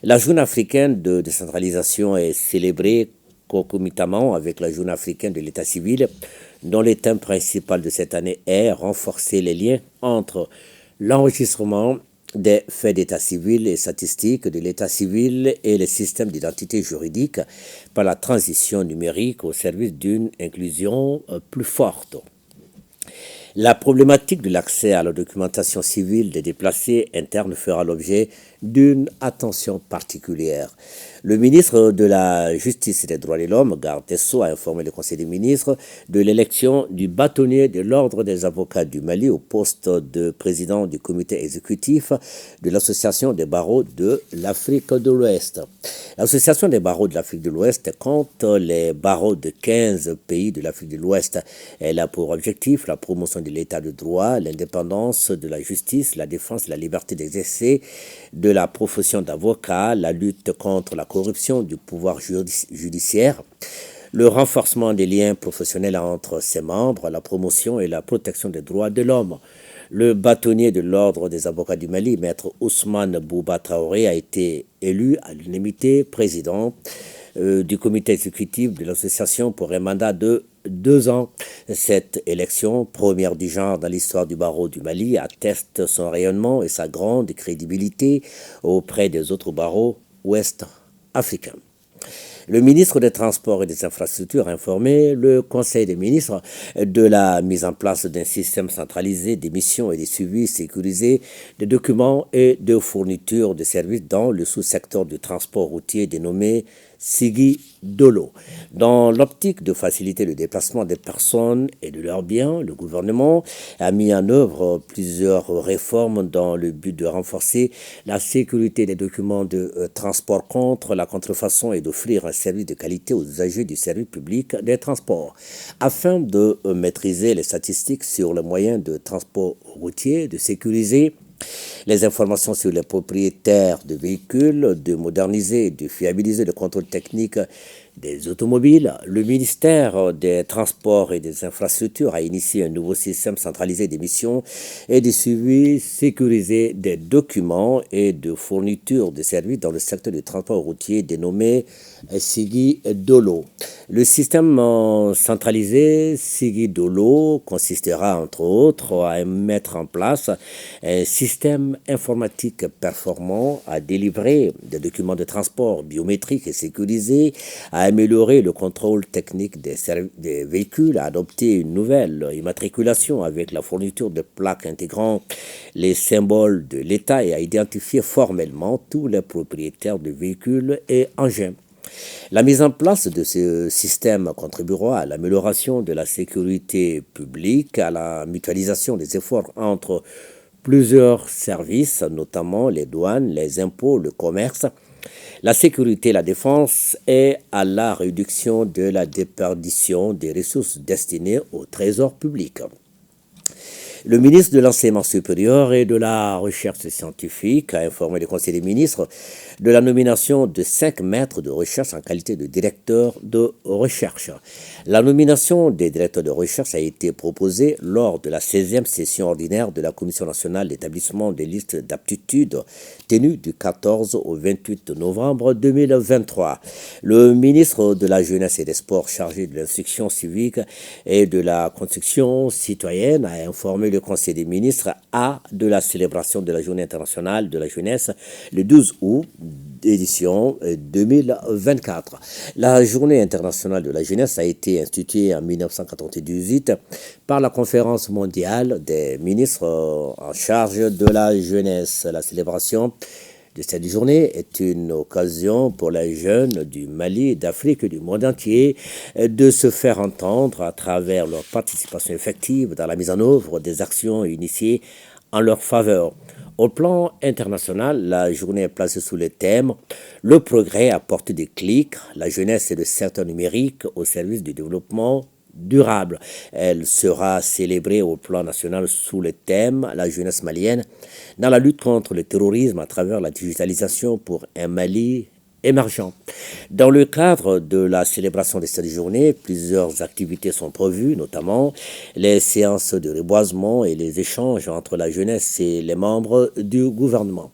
La journée africaine de décentralisation est célébrée concomitamment avec la journée africaine de l'état civil, dont le thème principal de cette année est renforcer les liens entre l'enregistrement des faits d'état civil et statistiques de l'état civil et les systèmes d'identité juridique par la transition numérique au service d'une inclusion plus forte. La problématique de l'accès à la documentation civile des déplacés internes fera l'objet d'une attention particulière. Le ministre de la Justice et des Droits de l'Homme, Garde des Sceaux, a informé le Conseil des ministres de l'élection du bâtonnier de l'Ordre des avocats du Mali au poste de président du comité exécutif de l'Association des barreaux de l'Afrique de l'Ouest. L'Association des barreaux de l'Afrique de l'Ouest compte les barreaux de 15 pays de l'Afrique de l'Ouest. Elle a pour objectif la promotion de l'état de droit, l'indépendance de la justice, la défense de la liberté d'exercer de la profession d'avocat, la lutte contre la corruption du pouvoir judiciaire, le renforcement des liens professionnels entre ses membres, la promotion et la protection des droits de l'homme. Le bâtonnier de l'Ordre des avocats du Mali, maître Ousmane Bouba Traoré, a été élu à l'unanimité président du comité exécutif de l'association pour un mandat de 2 ans. Cette élection, première du genre dans l'histoire du barreau du Mali, atteste son rayonnement et sa grande crédibilité auprès des autres barreaux ouest-africains. Le ministre des Transports et des Infrastructures a informé le Conseil des ministres de la mise en place d'un système centralisé d'émissions et de suivi sécurisé des documents et de fourniture de services dans le sous-secteur du transport routier dénommé Sigui Dolo. Dans l'optique de faciliter le déplacement des personnes et de leurs biens, le gouvernement a mis en œuvre plusieurs réformes dans le but de renforcer la sécurité des documents de transport contre la contrefaçon et d'offrir un service de qualité aux usagers du service public des transports. Afin de maîtriser les statistiques sur les moyens de transport routier, de sécuriser les informations sur les propriétaires de véhicules, de moderniser et de fiabiliser le contrôle technique des automobiles, le ministère des Transports et des Infrastructures a initié un nouveau système centralisé d'émission et de suivi sécurisé des documents et de fourniture de services dans le secteur du transport routier dénommé Sigui Dolo. Le système centralisé Sigui Dolo consistera entre autres à mettre en place un système informatique performant, à délivrer des documents de transport biométriques et sécurisés, à améliorer le contrôle technique des véhicules, à adopter une nouvelle immatriculation avec la fourniture de plaques intégrant les symboles de l'État et à identifier formellement tous les propriétaires de véhicules et engins. La mise en place de ce système contribuera à l'amélioration de la sécurité publique, à la mutualisation des efforts entre plusieurs services, notamment les douanes, les impôts, le commerce, la sécurité, la défense et à la réduction de la déperdition des ressources destinées au trésor public. Le ministre de l'Enseignement supérieur et de la Recherche scientifique a informé le Conseil des ministres de la nomination de 5 maîtres de recherche en qualité de directeur de recherche. La nomination des directeurs de recherche a été proposée lors de la 16e session ordinaire de la Commission nationale d'établissement des listes d'aptitudes tenue du 14 au 28 novembre 2023. Le ministre de la Jeunesse et des Sports chargé de l'instruction civique et de la construction citoyenne a informé le Conseil des ministres de la célébration de la Journée internationale de la jeunesse le 12 août édition 2024. La Journée internationale de la jeunesse a été instituée en 1998 par la Conférence mondiale des ministres en charge de la jeunesse. La célébration de cette journée est une occasion pour les jeunes du Mali, d'Afrique et du monde entier de se faire entendre à travers leur participation effective dans la mise en œuvre des actions initiées en leur faveur. Au plan international, la journée est placée sous le thème « Le progrès à portée des clics, la jeunesse et le secteur numérique au service du développement durable ». Elle sera célébrée au plan national sous le thème « La jeunesse malienne dans la lutte contre le terrorisme à travers la digitalisation pour un Mali émergent ». Dans le cadre de la célébration de cette journée, plusieurs activités sont prévues, notamment les séances de reboisement et les échanges entre la jeunesse et les membres du gouvernement.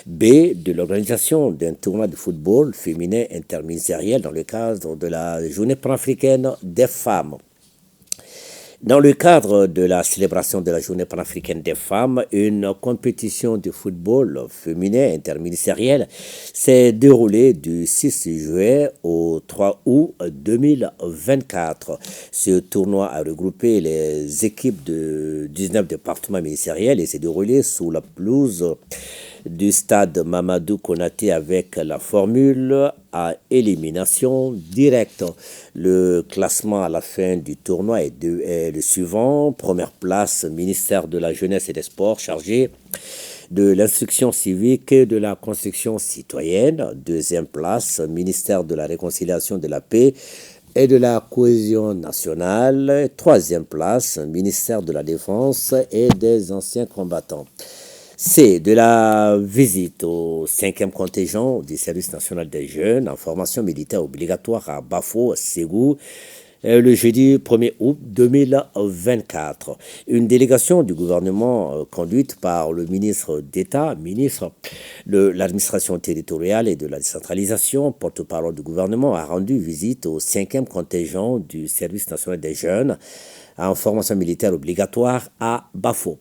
B. De l'organisation d'un tournoi de football féminin interministériel dans le cadre de la Journée panafricaine des femmes. Dans le cadre de la célébration de la Journée panafricaine des femmes, une compétition de football féminin interministériel s'est déroulée du 6 juillet au 3 août 2024. Ce tournoi a regroupé les équipes de 19 départements ministériels et s'est déroulé sous la pelouse du stade Mamadou Konaté avec la formule à élimination directe. Le classement à la fin du tournoi est le suivant. Première place, ministère de la Jeunesse et des Sports chargé de l'instruction civique et de la construction citoyenne. Deuxième place, ministère de la Réconciliation, de la Paix et de la Cohésion nationale. Troisième place, ministère de la Défense et des anciens combattants. C. De la visite au 5e contingent du service national des jeunes en formation militaire obligatoire à Bafo, Ségou, le jeudi 1er août 2024. Une délégation du gouvernement conduite par le ministre d'État, ministre de l'administration territoriale et de la décentralisation, porte-parole du gouvernement, a rendu visite au 5e contingent du service national des jeunes en formation militaire obligatoire à Bafo.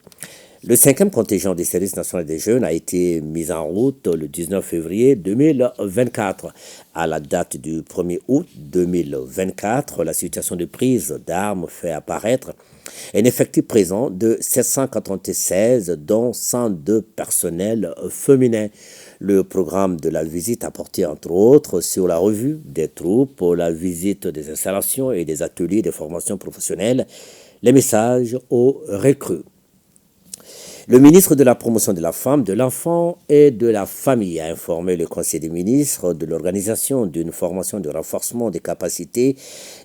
Le 5e contingent des services nationaux des jeunes a été mis en route le 19 février 2024. À la date du 1er août 2024, la situation de prise d'armes fait apparaître Un effectif présent de 796, dont 102 personnels féminins. Le programme de la visite a porté entre autres sur la revue des troupes, la visite des installations et des ateliers de formation professionnelle, les messages aux recrues. Le ministre de la Promotion de la Femme, de l'Enfant et de la Famille a informé le Conseil des ministres de l'organisation d'une formation de renforcement des capacités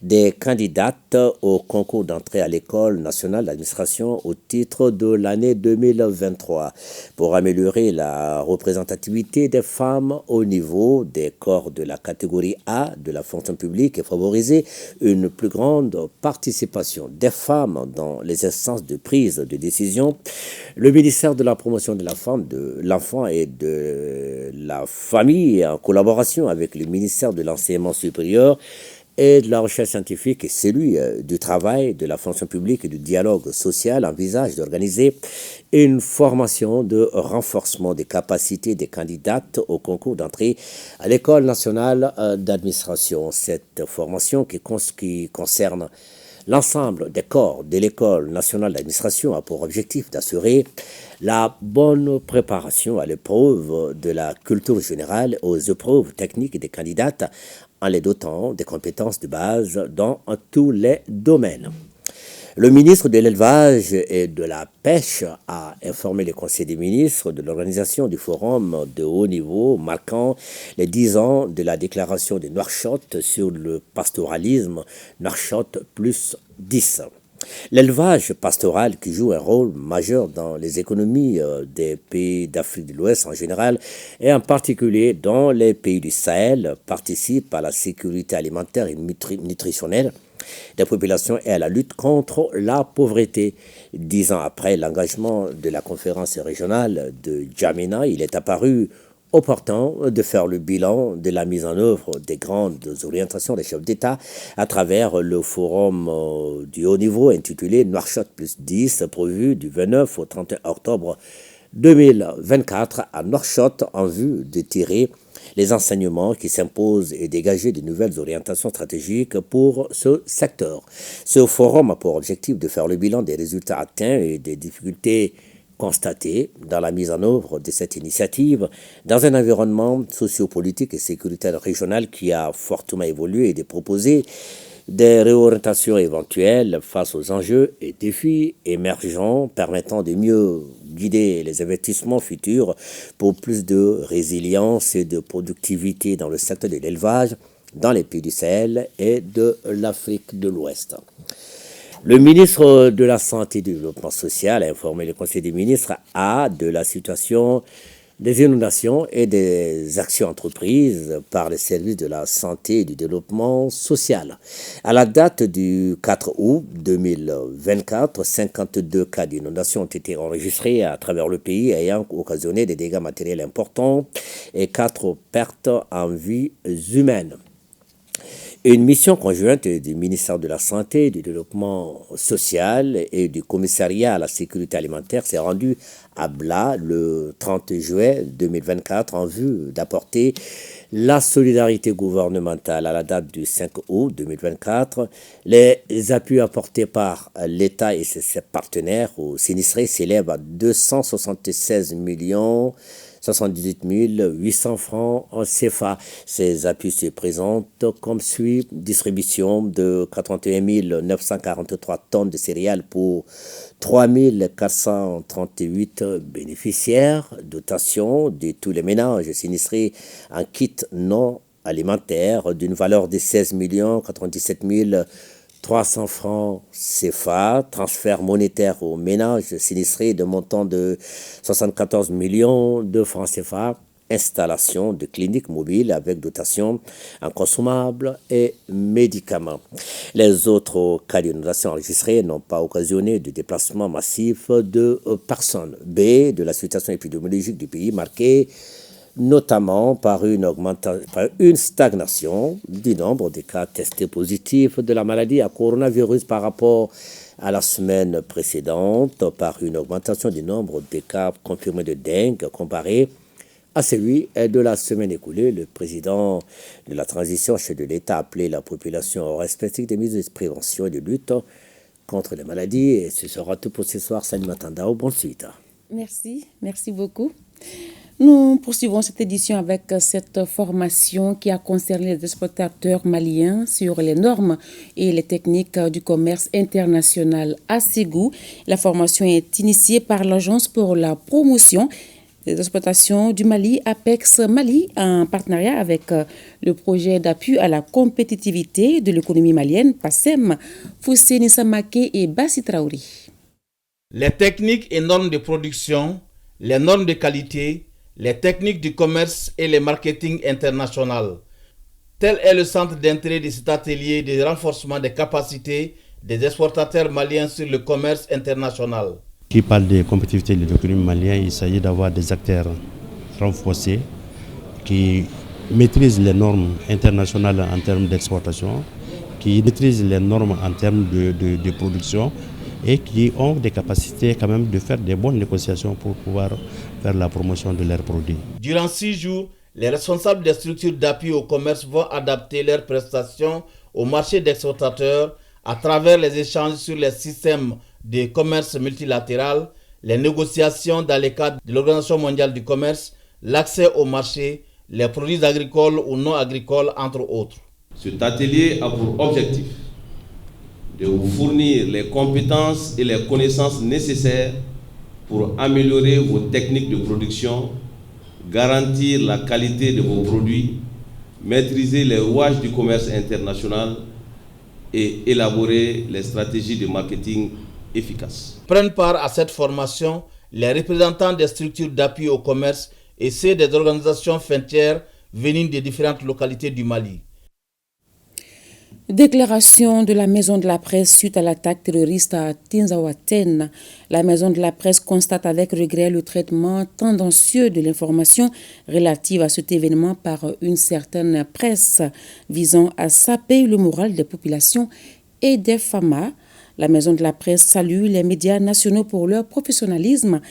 des candidates au concours d'entrée à l'École nationale d'administration au titre de l'année 2023 pour améliorer la représentativité des femmes au niveau des corps de la catégorie A de la fonction publique et favoriser une plus grande participation des femmes dans les instances de prise de décision. Le ministère de la Promotion de la Femme, de l'Enfant et de la Famille, en collaboration avec le ministère de l'Enseignement supérieur et de la Recherche scientifique et celui du Travail, de la Fonction publique et du dialogue social, envisage d'organiser une formation de renforcement des capacités des candidates au concours d'entrée à l'École nationale d'administration. Cette formation qui concerne l'ensemble des corps de l'École nationale d'administration a pour objectif d'assurer la bonne préparation à l'épreuve de la culture générale, aux épreuves techniques des candidates en les dotant des compétences de base dans tous les domaines. Le ministre de l'Élevage et de la Pêche a informé le Conseil des ministres de l'organisation du forum de haut niveau marquant les 10 ans de la déclaration de Nouakchott sur le pastoralisme Nouakchott plus 10. L'élevage pastoral, qui joue un rôle majeur dans les économies des pays d'Afrique de l'Ouest en général et en particulier dans les pays du Sahel, participe à la sécurité alimentaire et nutritionnelle des populations et à la lutte contre la pauvreté. 10 ans après l'engagement de la conférence régionale de Djamena, il est apparu opportun de faire le bilan de la mise en œuvre des grandes orientations des chefs d'État à travers le forum du haut niveau intitulé Nouakchott plus 10, prévu du 29 au 31 octobre 2024 à Nouakchott en vue de tirer les enseignements qui s'imposent et dégager de nouvelles orientations stratégiques pour ce secteur. Ce forum a pour objectif de faire le bilan des résultats atteints et des difficultés constatées dans la mise en œuvre de cette initiative dans un environnement sociopolitique et sécuritaire régional qui a fortement évolué et de proposer des réorientations éventuelles face aux enjeux et défis émergents permettant de mieux guider les investissements futurs pour plus de résilience et de productivité dans le secteur de l'élevage dans les pays du Sahel et de l'Afrique de l'Ouest. Le ministre de la Santé et du Développement social a informé le Conseil des ministres de la situation des inondations et des actions entreprises par les services de la santé et du développement social. À la date du 4 août 2024, 52 cas d'inondation ont été enregistrés à travers le pays ayant occasionné des dégâts matériels importants et 4 pertes en vies humaines. Une mission conjointe du ministère de la Santé et du Développement social et du Commissariat à la sécurité alimentaire s'est rendue à Bla le 30 juillet 2024 en vue d'apporter la solidarité gouvernementale. À la date du 5 août 2024, les appuis apportés par l'État et ses partenaires aux sinistrés s'élèvent à 276 78 800 francs en CFA. Ces appuis se présentent comme suit: distribution de 81 943 tonnes de céréales pour 3 438 bénéficiaires, dotation de tous les ménages sinistrés en kit non alimentaire d'une valeur de 16 97 300 francs CFA, transfert monétaire aux ménages sinistrés de montant de 74 millions de francs CFA, installation de cliniques mobiles avec dotation en consommables et médicaments. Les autres cas d'inondation enregistrés n'ont pas occasionné de déplacement massif de personnes. B, de la situation épidémiologique du pays marquée notamment par une stagnation du nombre de cas testés positifs de la maladie à coronavirus par rapport à la semaine précédente, par une augmentation du nombre de cas confirmés de dengue comparé à celui de la semaine écoulée. Le président de la transition chef de l'État a appelé la population au respect des mesures de prévention et de lutte contre les maladies. Et ce sera tout pour ce soir. Salut Matandao, bonne suite. Merci beaucoup. Nous poursuivons cette édition avec cette formation qui a concerné les exportateurs maliens sur les normes et les techniques du commerce international à Ségou. La formation est initiée par l'Agence pour la promotion des exportations du Mali, Apex Mali, en partenariat avec le projet d'appui à la compétitivité de l'économie malienne, PASEM, Fousseni Samake et Bassi Traori. Les techniques et normes de production, les normes de qualité, les techniques du commerce et le marketing international. Tel est le centre d'intérêt de cet atelier de renforcement des capacités des exportateurs maliens sur le commerce international. Qui parle de compétitivité de l'économie malienne, il s'agit d'avoir des acteurs renforcés qui maîtrisent les normes internationales en termes d'exportation, qui maîtrisent les normes en termes de production et qui ont des capacités quand même de faire des bonnes négociations pour pouvoir faire la promotion de leurs produits. Durant 6 jours, les responsables des structures d'appui au commerce vont adapter leurs prestations au marché d'exportateurs à travers les échanges sur les systèmes de commerce multilatéral, les négociations dans le cadre de l'Organisation mondiale du commerce, l'accès au marché, les produits agricoles ou non agricoles, entre autres. Cet atelier a pour objectif de vous fournir les compétences et les connaissances nécessaires pour améliorer vos techniques de production, garantir la qualité de vos produits, maîtriser les rouages du commerce international et élaborer les stratégies de marketing efficaces. Prennent part à cette formation les représentants des structures d'appui au commerce et ceux des organisations frontières venant des différentes localités du Mali. Déclaration de la Maison de la Presse suite à l'attaque terroriste à Tinzaouaten. La Maison de la Presse constate avec regret le traitement tendancieux de l'information relative à cet événement par une certaine presse visant à saper le moral des populations et des FAMA. La Maison de la Presse salue les médias nationaux pour leur professionnalisme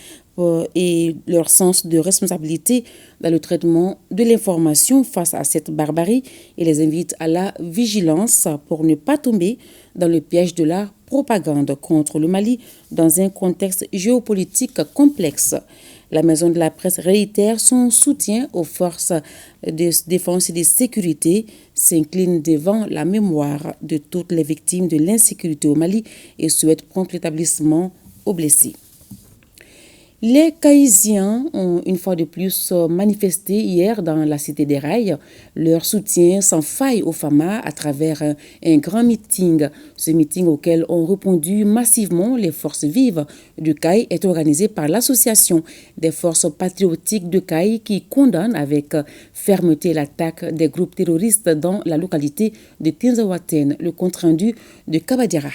et leur sens de responsabilité dans le traitement de l'information face à cette barbarie et les invite à la vigilance pour ne pas tomber dans le piège de la propagande contre le Mali dans un contexte géopolitique complexe. La Maison de la Presse réitère son soutien aux forces de défense et de sécurité, s'incline devant la mémoire de toutes les victimes de l'insécurité au Mali et souhaite prompt rétablissement aux blessés. Les Caïsiens ont une fois de plus manifesté hier dans la Cité des Rails leur soutien sans faille aux FAMA à travers un grand meeting. Ce meeting auquel ont répondu massivement les forces vives du CAI est organisé par l'Association des forces patriotiques de CAI qui condamne avec fermeté l'attaque des groupes terroristes dans la localité de Tinzaouaten. Le compte rendu de Kabadiara.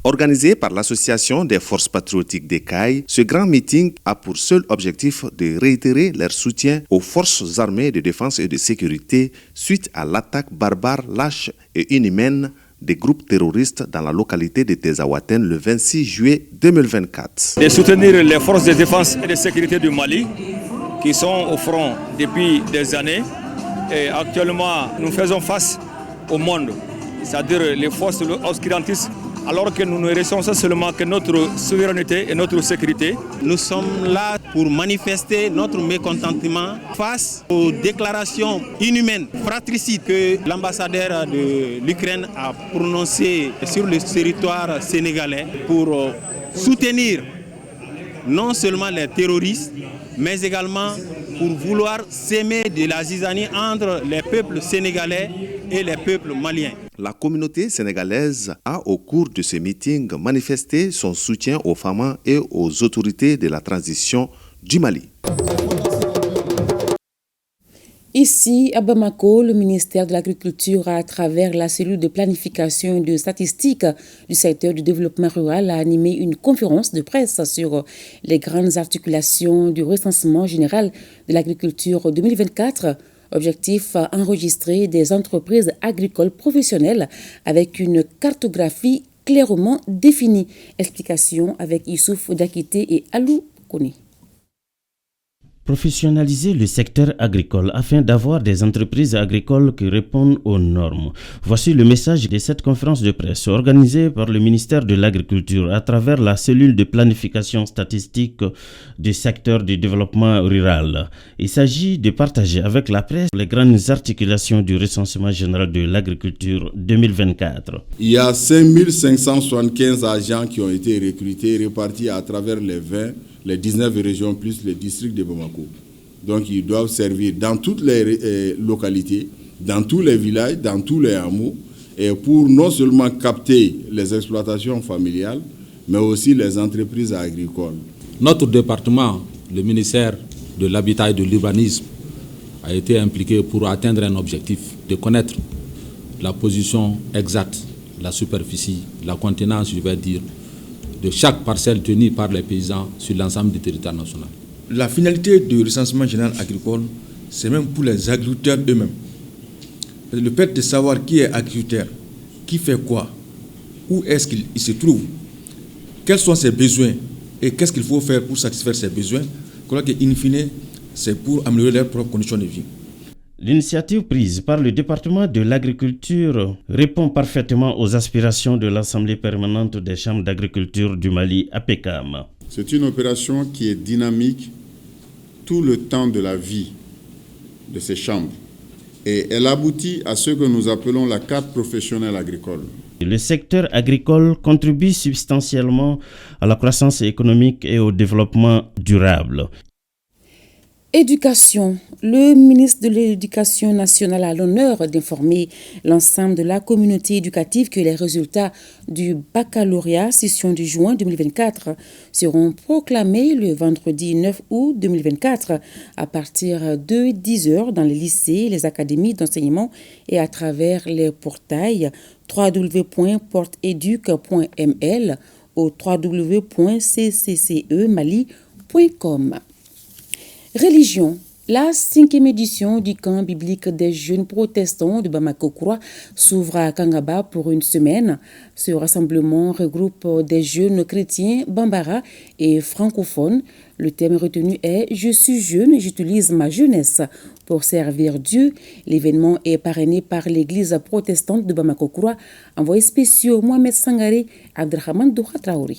Organisé par l'Association des forces patriotiques des CAI, ce grand meeting a pour seul objectif de réitérer leur soutien aux forces armées de défense et de sécurité suite à l'attaque barbare, lâche et inhumaine des groupes terroristes dans la localité de Tinzaouaten le 26 juillet 2024. De soutenir les forces de défense et de sécurité du Mali qui sont au front depuis des années et actuellement nous faisons face au monde, c'est-à-dire les forces obscurantistes, alors que nous ne ressentons seulement que notre souveraineté et notre sécurité. Nous sommes là pour manifester notre mécontentement face aux déclarations inhumaines, fratricides que l'ambassadeur de l'Ukraine a prononcées sur le territoire sénégalais pour soutenir non seulement les terroristes, mais également pour vouloir s'aimer de la zizanie entre les peuples sénégalais et les peuples maliens. La communauté sénégalaise a, au cours de ce meeting, manifesté son soutien aux FAMA et aux autorités de la transition du Mali. Ici, à Bamako, le ministère de l'Agriculture, à travers la cellule de planification et de statistiques du secteur du développement rural, a animé une conférence de presse sur les grandes articulations du recensement général de l'agriculture 2024. Objectif, enregistrer des entreprises agricoles professionnelles avec une cartographie clairement définie. Explication avec Issouf Dakité et Alou Kone. Professionnaliser le secteur agricole afin d'avoir des entreprises agricoles qui répondent aux normes. Voici le message de cette conférence de presse organisée par le ministère de l'Agriculture à travers la cellule de planification statistique du secteur du développement rural. Il s'agit de partager avec la presse les grandes articulations du recensement général de l'agriculture 2024. Il y a 5575 agents qui ont été recrutés, répartis à travers les 19 régions plus les districts de Bamako. Donc ils doivent servir dans toutes les localités, dans tous les villages, dans tous les hameaux, et pour non seulement capter les exploitations familiales, mais aussi les entreprises agricoles. Notre département, le ministère de l'Habitat et de l'Urbanisme, a été impliqué pour atteindre un objectif de connaître la position exacte, la superficie, la contenance, je vais dire, de chaque parcelle tenue par les paysans sur l'ensemble du territoire national. La finalité du recensement général agricole, c'est même pour les agriculteurs eux-mêmes. Le fait de savoir qui est agriculteur, qui fait quoi, où est-ce qu'il se trouve, quels sont ses besoins et qu'est-ce qu'il faut faire pour satisfaire ses besoins, je crois qu'in fine, c'est pour améliorer leurs propres conditions de vie. L'initiative prise par le département de l'agriculture répond parfaitement aux aspirations de l'Assemblée permanente des chambres d'agriculture du Mali, APECAM. C'est une opération qui est dynamique tout le temps de la vie de ces chambres et elle aboutit à ce que nous appelons la carte professionnelle agricole. Le secteur agricole contribue substantiellement à la croissance économique et au développement durable. Éducation. Le ministre de l'Éducation nationale a l'honneur d'informer l'ensemble de la communauté éducative que les résultats du baccalauréat session de juin 2024 seront proclamés le vendredi 9 août 2024 à partir de 10h dans les lycées, les académies d'enseignement et à travers les portails www.porteduc.ml ou www.cccemali.com. Religion. La 5e édition du camp biblique des jeunes protestants de Bamako-Kouroua s'ouvre à Kangaba pour une semaine. Ce rassemblement regroupe des jeunes chrétiens bambara et francophones. Le thème retenu est « Je suis jeune, j'utilise ma jeunesse pour servir Dieu ». L'événement est parrainé par l'église protestante de Bamako-Kouroua. Envoyé spéciaux Mohamed Sangaré, Abdelrahman Doura Traoré.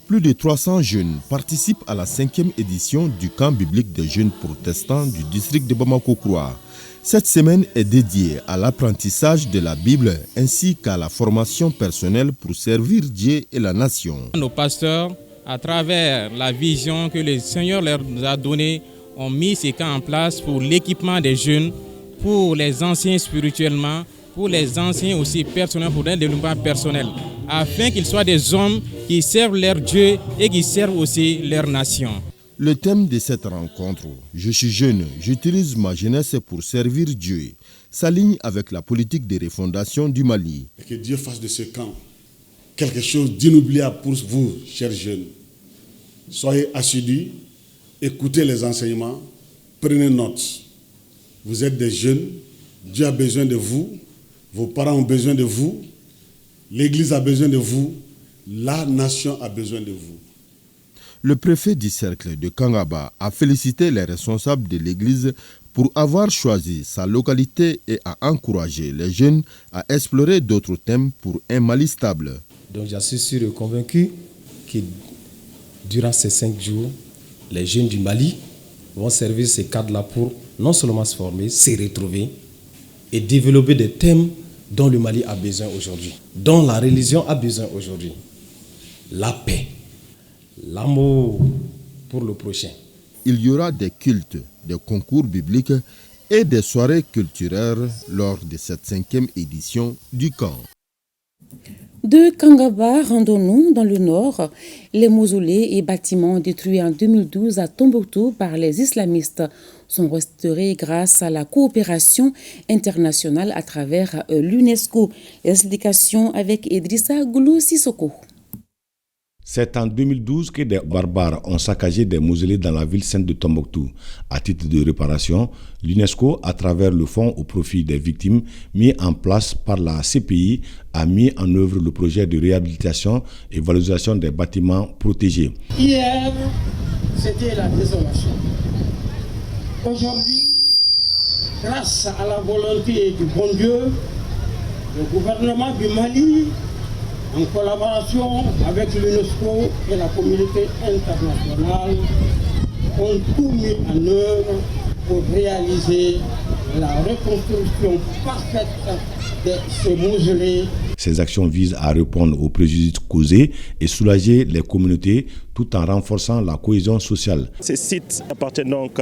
Plus de 300 jeunes participent à la 5e édition du camp biblique des jeunes protestants du district de Bamako-Kouroua. Cette semaine est dédiée à l'apprentissage de la Bible ainsi qu'à la formation personnelle pour servir Dieu et la nation. Nos pasteurs, à travers la vision que le Seigneur leur a donnée, ont mis ces camps en place pour l'équipement des jeunes, pour les anciens spirituellement, pour les anciens aussi personnels, pour un développement personnel, afin qu'ils soient des hommes qui servent leur Dieu et qui servent aussi leur nation. Le thème de cette rencontre, « Je suis jeune, j'utilise ma jeunesse pour servir Dieu », s'aligne avec la politique de refondation du Mali. Et que Dieu fasse de ce camp quelque chose d'inoubliable pour vous, chers jeunes. Soyez assidus, écoutez les enseignements, prenez note. Vous êtes des jeunes, Dieu a besoin de vous, vos parents ont besoin de vous, l'Église a besoin de vous, la nation a besoin de vous. Le préfet du cercle de Kangaba a félicité les responsables de l'Église pour avoir choisi sa localité et a encouragé les jeunes à explorer d'autres thèmes pour un Mali stable. Donc j'en suis sûr et convaincu que durant ces 5 jours, les jeunes du Mali vont servir ces cadres-là pour non seulement se former, se retrouver et développer des thèmes dont le Mali a besoin aujourd'hui, dont la religion a besoin aujourd'hui. La paix, l'amour pour le prochain. Il y aura des cultes, des concours bibliques et des soirées culturelles lors de cette 5e édition du camp. De Kangaba, rendons-nous dans le nord. Les mausolées et bâtiments détruits en 2012 à Tombouctou par les islamistes sont restaurés grâce à la coopération internationale à travers l'UNESCO. Les explications avec Idrissa Goulou Sissoko. C'est en 2012 que des barbares ont saccagé des mausolées dans la ville sainte de Tombouctou. À titre de réparation, l'UNESCO, à travers le fonds au profit des victimes mis en place par la CPI, a mis en œuvre le projet de réhabilitation et valorisation des bâtiments protégés. Hier, c'était la désolation. Aujourd'hui, grâce à la volonté du bon Dieu, le gouvernement du Mali, en collaboration avec l'UNESCO et la communauté internationale, ont tout mis en œuvre pour réaliser la reconstruction parfaite de ce mausolée. Ces actions visent à répondre aux préjudices causés et soulager les communautés tout en renforçant la cohésion sociale. Ces sites appartiennent donc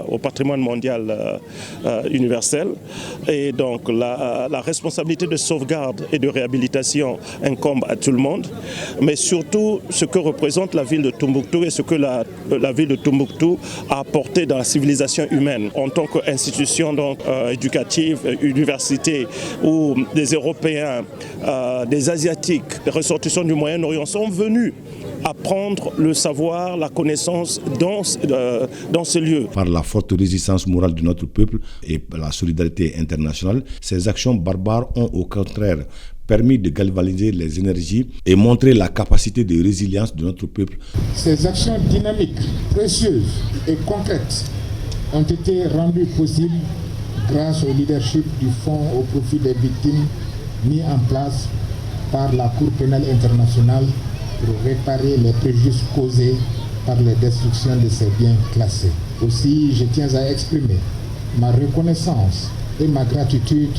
au patrimoine mondial universel et donc la responsabilité de sauvegarde et de réhabilitation incombe à tout le monde, mais surtout ce que représente la ville de Tombouctou et ce que la ville de Tombouctou a apporté dans la civilisation humaine en tant qu'institution donc éducative, université, où des Européens, des Asiatiques, des ressortissants du Moyen-Orient sont venus apprendre le savoir, la connaissance dans ce lieu. Par la forte résistance morale de notre peuple et la solidarité internationale, ces actions barbares ont au contraire permis de galvaniser les énergies et montrer la capacité de résilience de notre peuple. Ces actions dynamiques, précieuses et concrètes ont été rendues possibles grâce au leadership du Fonds au profit des victimes mis en place par la Cour pénale internationale pour réparer les préjudices causés par les destructions de ces biens classés. Aussi, je tiens à exprimer ma reconnaissance et ma gratitude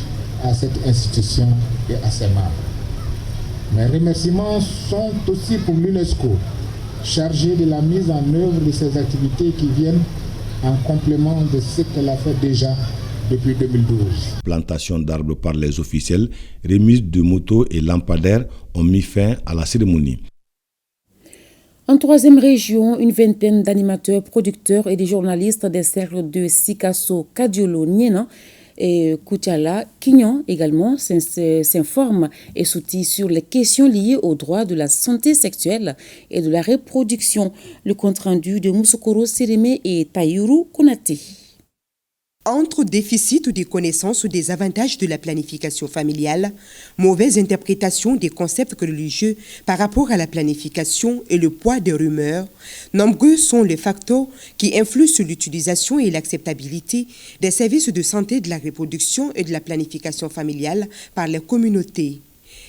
à cette institution et à ses membres. Mes remerciements sont aussi pour l'UNESCO, chargée de la mise en œuvre de ces activités qui viennent en complément de ce qu'elle a fait déjà depuis 2012. Plantation d'arbres par les officiels, remise de motos et lampadaires ont mis fin à la cérémonie. En troisième région, une vingtaine d'animateurs, producteurs et des journalistes des cercles de Sikasso, Kadiolo, Niena et Koutiala, Kignon également, s'informent et s'outillent sur les questions liées aux droits de la santé sexuelle et de la reproduction. Le compte-rendu de Moussokoro Sérémé et Taïrou Konate. Entre déficit des connaissances ou des avantages de la planification familiale, mauvaise interprétation des concepts religieux par rapport à la planification et le poids des rumeurs, nombreux sont les facteurs qui influent sur l'utilisation et l'acceptabilité des services de santé de la reproduction et de la planification familiale par les communautés.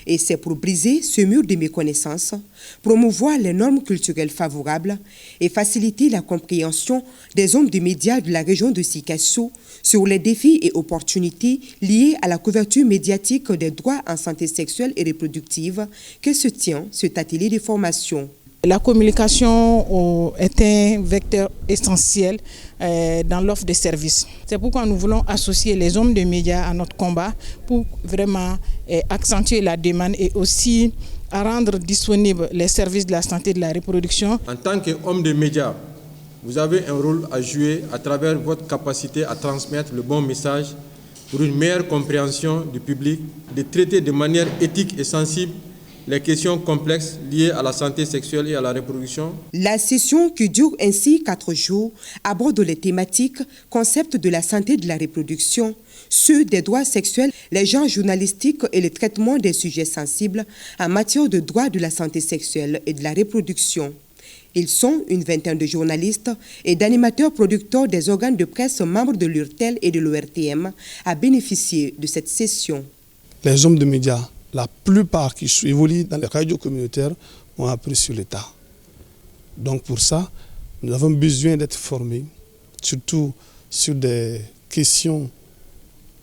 Et c'est pour briser ce mur de méconnaissance, promouvoir les normes culturelles favorables et faciliter la compréhension des hommes de médias de la région de Sikasso sur les défis et opportunités liés à la couverture médiatique des droits en santé sexuelle et reproductive que se tient cet atelier de formation. La communication est un vecteur essentiel dans l'offre de services. C'est pourquoi nous voulons associer les hommes de médias à notre combat pour vraiment accentuer la demande et aussi à rendre disponibles les services de la santé et de la reproduction. En tant qu'homme de médias, vous avez un rôle à jouer à travers votre capacité à transmettre le bon message pour une meilleure compréhension du public, de traiter de manière éthique et sensible les questions complexes liées à la santé sexuelle et à la reproduction. La session, qui dure ainsi 4 jours, aborde les thématiques, concepts de la santé et de la reproduction, ceux des droits sexuels, les genres journalistiques et le traitement des sujets sensibles en matière de droits de la santé sexuelle et de la reproduction. Ils sont une vingtaine de journalistes et d'animateurs producteurs des organes de presse membres de l'URTEL et de l'ORTM à bénéficier de cette session. Les hommes de médias, la plupart qui évoluent dans les radios communautaires ont appris sur l'État. Donc pour ça, nous avons besoin d'être formés, surtout sur des questions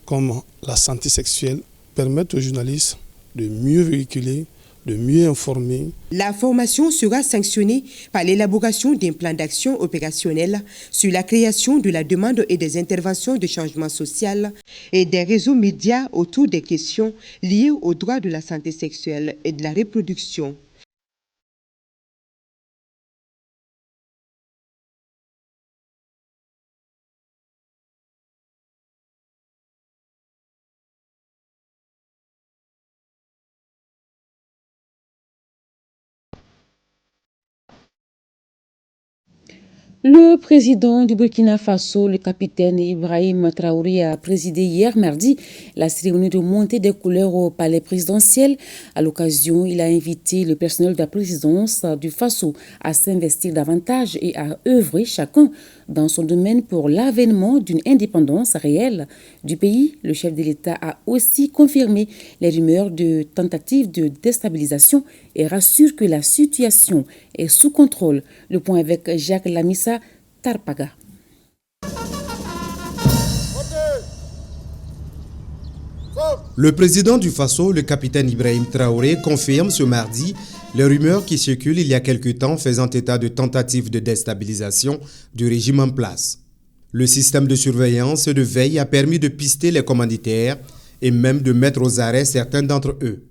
comme la santé sexuelle, permettre aux journalistes de mieux véhiculer, de mieux informer. La formation sera sanctionnée par l'élaboration d'un plan d'action opérationnel sur la création de la demande et des interventions de changement social et des réseaux médias autour des questions liées aux droits de la santé sexuelle et de la reproduction. Le président du Burkina Faso, le capitaine Ibrahim Traoré, a présidé hier mardi la cérémonie de montée des couleurs au palais présidentiel. À l'occasion, il a invité le personnel de la présidence du Faso à s'investir davantage et à œuvrer chacun dans son domaine pour l'avènement d'une indépendance réelle du pays. Le chef de l'État a aussi confirmé les rumeurs de tentatives de déstabilisation et rassure que la situation est sous contrôle. Le point avec Jacques Lamissa Tarpaga. Le président du Faso, le capitaine Ibrahim Traoré, confirme ce mardi les rumeurs qui circulent il y a quelque temps faisant état de tentatives de déstabilisation du régime en place. Le système de surveillance et de veille a permis de pister les commanditaires et même de mettre aux arrêts certains d'entre eux.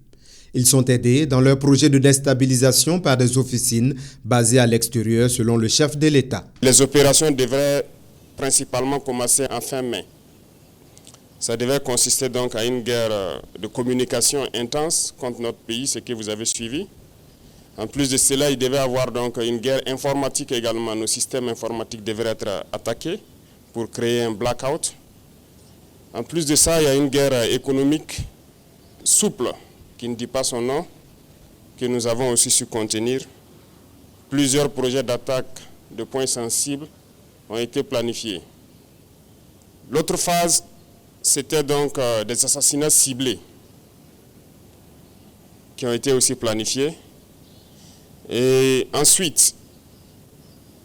Ils sont aidés dans leur projet de déstabilisation par des officines basées à l'extérieur selon le chef de l'État. Les opérations devraient principalement commencer en fin mai. Ça devait consister donc à une guerre de communication intense contre notre pays, ce que vous avez suivi. En plus de cela, il devait y avoir donc une guerre informatique également. Nos systèmes informatiques devraient être attaqués pour créer un blackout. En plus de ça, il y a une guerre économique souple, qui ne dit pas son nom, que nous avons aussi su contenir. Plusieurs projets d'attaque de points sensibles ont été planifiés. L'autre phase, c'était donc des assassinats ciblés qui ont été aussi planifiés. Et ensuite,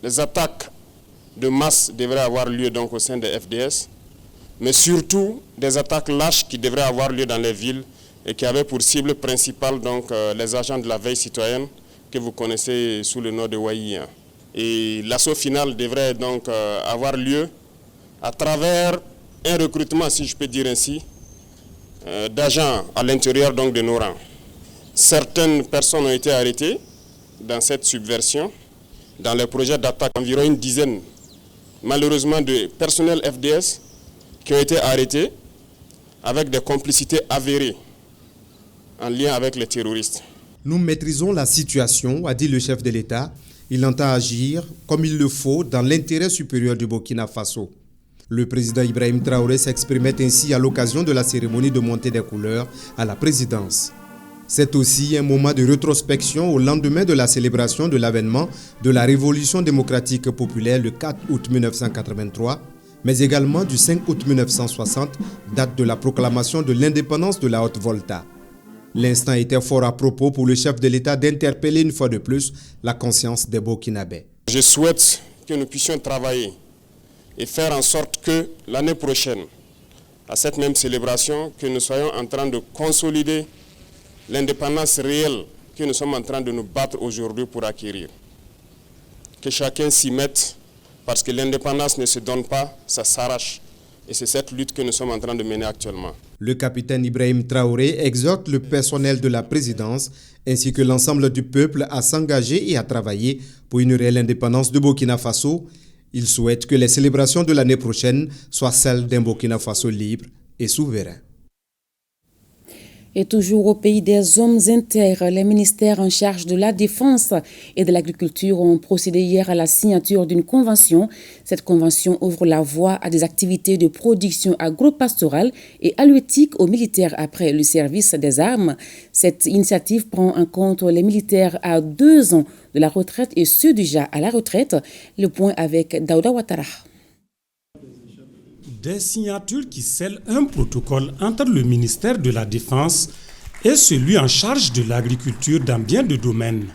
les attaques de masse devraient avoir lieu donc au sein des FDS, mais surtout des attaques lâches qui devraient avoir lieu dans les villes et qui avaient pour cible principale donc les agents de la veille citoyenne que vous connaissez sous le nom de Waï. Et l'assaut final devrait donc avoir lieu à travers un recrutement, si je peux dire ainsi, d'agents à l'intérieur donc de nos rangs. Certaines personnes ont été arrêtées dans cette subversion, dans les projets d'attaque, environ une dizaine, malheureusement, de personnels FDS qui ont été arrêtés avec des complicités avérées en lien avec les terroristes. Nous maîtrisons la situation, a dit le chef de l'État. Il entend agir comme il le faut dans l'intérêt supérieur du Burkina Faso. Le président Ibrahim Traoré s'exprimait ainsi à l'occasion de la cérémonie de montée des couleurs à la présidence. C'est aussi un moment de rétrospection au lendemain de la célébration de l'avènement de la Révolution démocratique populaire le 4 août 1983, mais également du 5 août 1960, date de la proclamation de l'indépendance de la Haute-Volta. L'instant était fort à propos pour le chef de l'État d'interpeller une fois de plus la conscience des Burkinabés. Je souhaite que nous puissions travailler et faire en sorte que l'année prochaine, à cette même célébration, que nous soyons en train de consolider l'indépendance réelle que nous sommes en train de nous battre aujourd'hui pour acquérir. Que chacun s'y mette, parce que l'indépendance ne se donne pas, ça s'arrache. Et c'est cette lutte que nous sommes en train de mener actuellement. Le capitaine Ibrahim Traoré exhorte le personnel de la présidence ainsi que l'ensemble du peuple à s'engager et à travailler pour une réelle indépendance du Burkina Faso. Il souhaite que les célébrations de l'année prochaine soient celles d'un Burkina Faso libre et souverain. Et toujours au pays des hommes intègres, les ministères en charge de la défense et de l'agriculture ont procédé hier à la signature d'une convention. Cette convention ouvre la voie à des activités de production agro-pastorale et halieutique aux militaires après le service des armes. Cette initiative prend en compte les militaires à 2 ans de la retraite et ceux déjà à la retraite. Le point avec Daouda Ouattara. Des signatures qui scellent un protocole entre le ministère de la Défense et celui en charge de l'agriculture dans bien de domaines.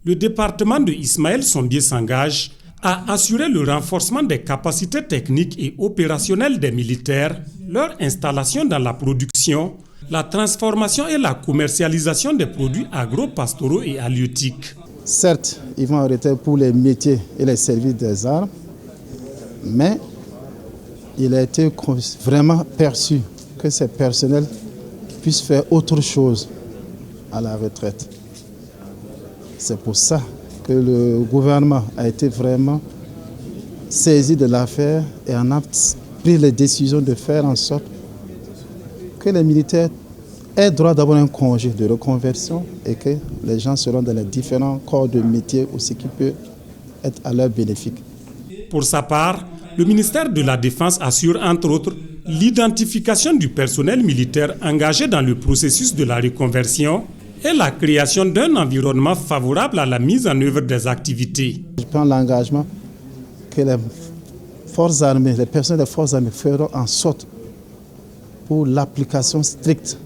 Le département de Ismaël Sombier s'engage à assurer le renforcement des capacités techniques et opérationnelles des militaires, leur installation dans la production, la transformation et la commercialisation des produits agro-pastoraux et halieutiques. Certes, ils vont arrêter pour les métiers et les services des armes, mais il a été vraiment perçu que ces personnels puissent faire autre chose à la retraite. C'est pour ça que le gouvernement a été vraiment saisi de l'affaire et en a pris les décisions de faire en sorte que les militaires aient droit d'avoir un congé de reconversion et que les gens seront dans les différents corps de métier aussi qui peut être à leur bénéfice. Pour sa part, le ministère de la Défense assure entre autres l'identification du personnel militaire engagé dans le processus de la reconversion et la création d'un environnement favorable à la mise en œuvre des activités. Je prends l'engagement que les forces armées, les personnels des forces armées feront en sorte pour l'application stricte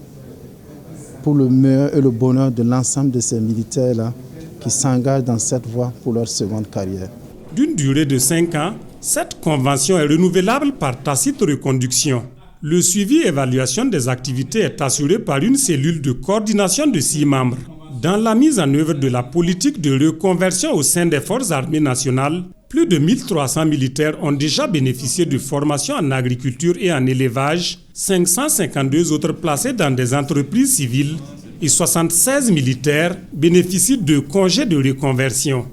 pour le meilleur et le bonheur de l'ensemble de ces militaires-là qui s'engagent dans cette voie pour leur seconde carrière. D'une durée de 5 ans, cette convention est renouvelable par tacite reconduction. Le suivi et évaluation des activités est assuré par une cellule de coordination de 6 membres. Dans la mise en œuvre de la politique de reconversion au sein des forces armées nationales, plus de 1300 militaires ont déjà bénéficié de formations en agriculture et en élevage, 552 autres placés dans des entreprises civiles et 76 militaires bénéficient de congés de reconversion.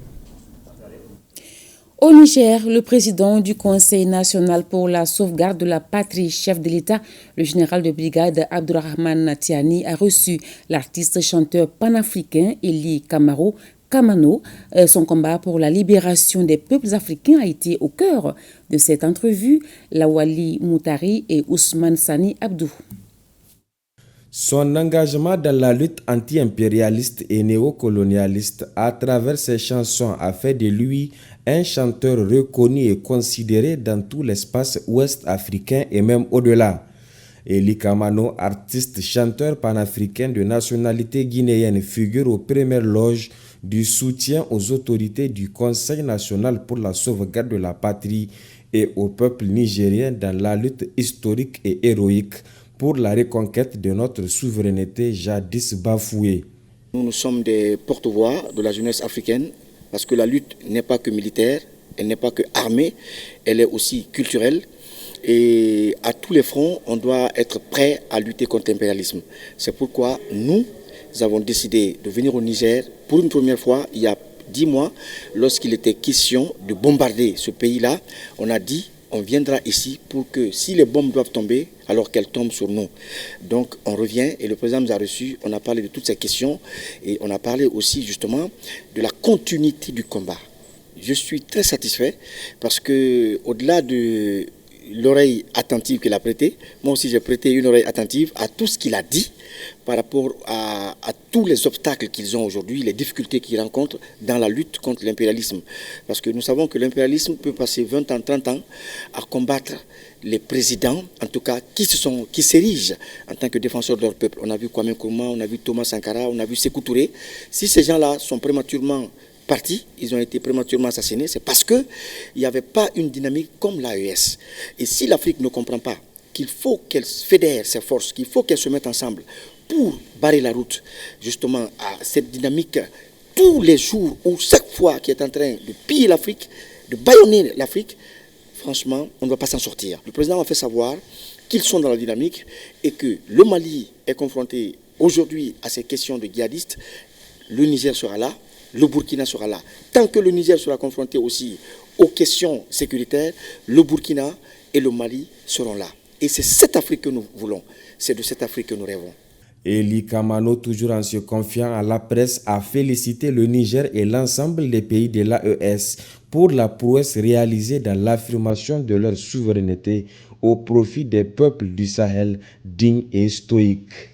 Au Niger, le président du Conseil national pour la sauvegarde de la patrie, chef de l'État, le général de brigade Abdourahmane Tiani, a reçu l'artiste chanteur panafricain Eli Kamano. Son combat pour la libération des peuples africains a été au cœur de cette entrevue. Lawali Moutari et Ousmane Sani Abdou. Son engagement dans la lutte anti-impérialiste et néocolonialiste à travers ses chansons a fait de lui un chanteur reconnu et considéré dans tout l'espace ouest africain et même au-delà. Eli Kamano, artiste chanteur panafricain de nationalité guinéenne, figure aux premières loges du soutien aux autorités du Conseil national pour la sauvegarde de la patrie et au peuple nigérien dans la lutte historique et héroïque pour la reconquête de notre souveraineté jadis bafouée. Nous sommes des porte-voix de la jeunesse africaine parce que la lutte n'est pas que militaire, elle n'est pas que armée, elle est aussi culturelle. Et à tous les fronts, on doit être prêt à lutter contre l'impérialisme. C'est pourquoi nous avons décidé de venir au Niger pour une première fois il y a 10 mois, lorsqu'il était question de bombarder ce pays-là. On a dit on viendra ici pour que si les bombes doivent tomber, alors qu'elles tombent sur nous. Donc on revient et le président nous a reçus, on a parlé de toutes ces questions et on a parlé aussi justement de la continuité du combat. Je suis très satisfait parce que au-delà de l'oreille attentive qu'il a prêtée, moi aussi j'ai prêté une oreille attentive à tout ce qu'il a dit par rapport à tous les obstacles qu'ils ont aujourd'hui, les difficultés qu'ils rencontrent dans la lutte contre l'impérialisme. Parce que nous savons que l'impérialisme peut passer 20 ans, 30 ans à combattre les présidents, en tout cas, qui s'érigent en tant que défenseurs de leur peuple. On a vu Kwame Nkrumah, on a vu Thomas Sankara, on a vu Sékou Touré. Si ces gens-là sont prématurément partis, ils ont été prématurément assassinés, c'est parce qu'il n'y avait pas une dynamique comme l'AES. Et si l'Afrique ne comprend pas qu'il faut qu'elle fédère ses forces, qu'il faut qu'elle se mette ensemble pour barrer la route justement à cette dynamique tous les jours ou chaque fois qui est en train de piller l'Afrique, de bâillonner l'Afrique, franchement, on ne va pas s'en sortir. Le président m'a fait savoir qu'ils sont dans la dynamique et que le Mali est confronté aujourd'hui à ces questions de djihadistes. Le Niger sera là, le Burkina sera là. Tant que le Niger sera confronté aussi aux questions sécuritaires, le Burkina et le Mali seront là. Et c'est cette Afrique que nous voulons, c'est de cette Afrique que nous rêvons. Eli Kamano, toujours en se confiant à la presse, a félicité le Niger et l'ensemble des pays de l'AES pour la prouesse réalisée dans l'affirmation de leur souveraineté au profit des peuples du Sahel dignes et stoïques.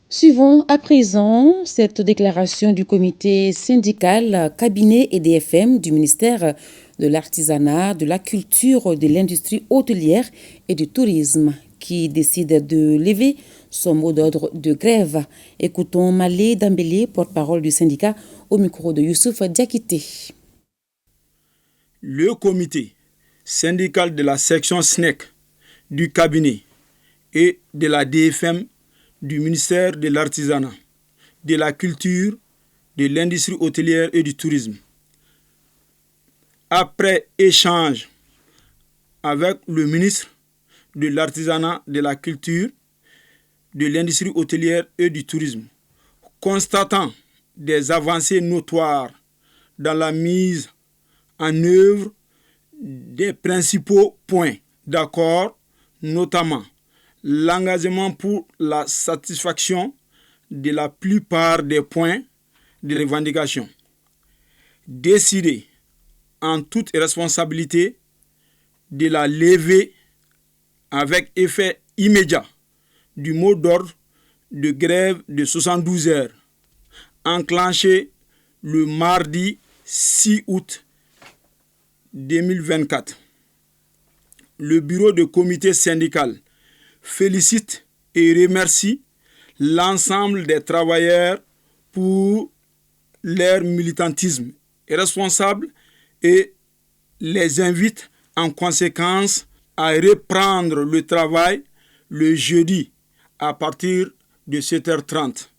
Suivons à présent cette déclaration du comité syndical cabinet et DFM du ministère de l'Artisanat, de la Culture, de l'Industrie hôtelière et du Tourisme qui décide de lever son mot d'ordre de grève. Écoutons Malé Dambélé, porte-parole du syndicat, au micro de Youssouf Diakité. Le comité syndical de la section SNEC du cabinet et de la DFM du ministère de l'Artisanat, de la Culture, de l'Industrie hôtelière et du Tourisme. Après échange avec le ministre de l'Artisanat, de la Culture, de l'Industrie hôtelière et du Tourisme, constatant des avancées notoires dans la mise en œuvre des principaux points d'accord, notamment l'engagement pour la satisfaction de la plupart des points de revendication. Décider en toute responsabilité de la levée avec effet immédiat du mot d'ordre de grève de 72 heures, enclenché le mardi 6 août 2024. Le bureau de comité syndical félicite et remercie l'ensemble des travailleurs pour leur militantisme responsable et les invite en conséquence à reprendre le travail le jeudi à partir de 7h30.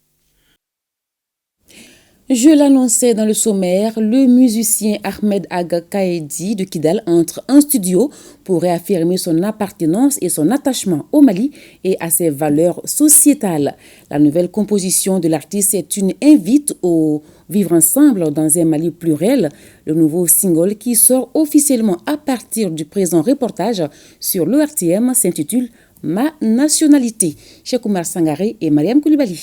Je l'annonçais dans le sommaire, le musicien Ahmed Aga Kaidi de Kidal entre en studio pour réaffirmer son appartenance et son attachement au Mali et à ses valeurs sociétales. La nouvelle composition de l'artiste est une invite au vivre ensemble dans un Mali pluriel. Le nouveau single qui sort officiellement à partir du présent reportage sur l'ORTM s'intitule « Ma nationalité ». Cheikh Oumar Sangaré et Mariam Koulibaly.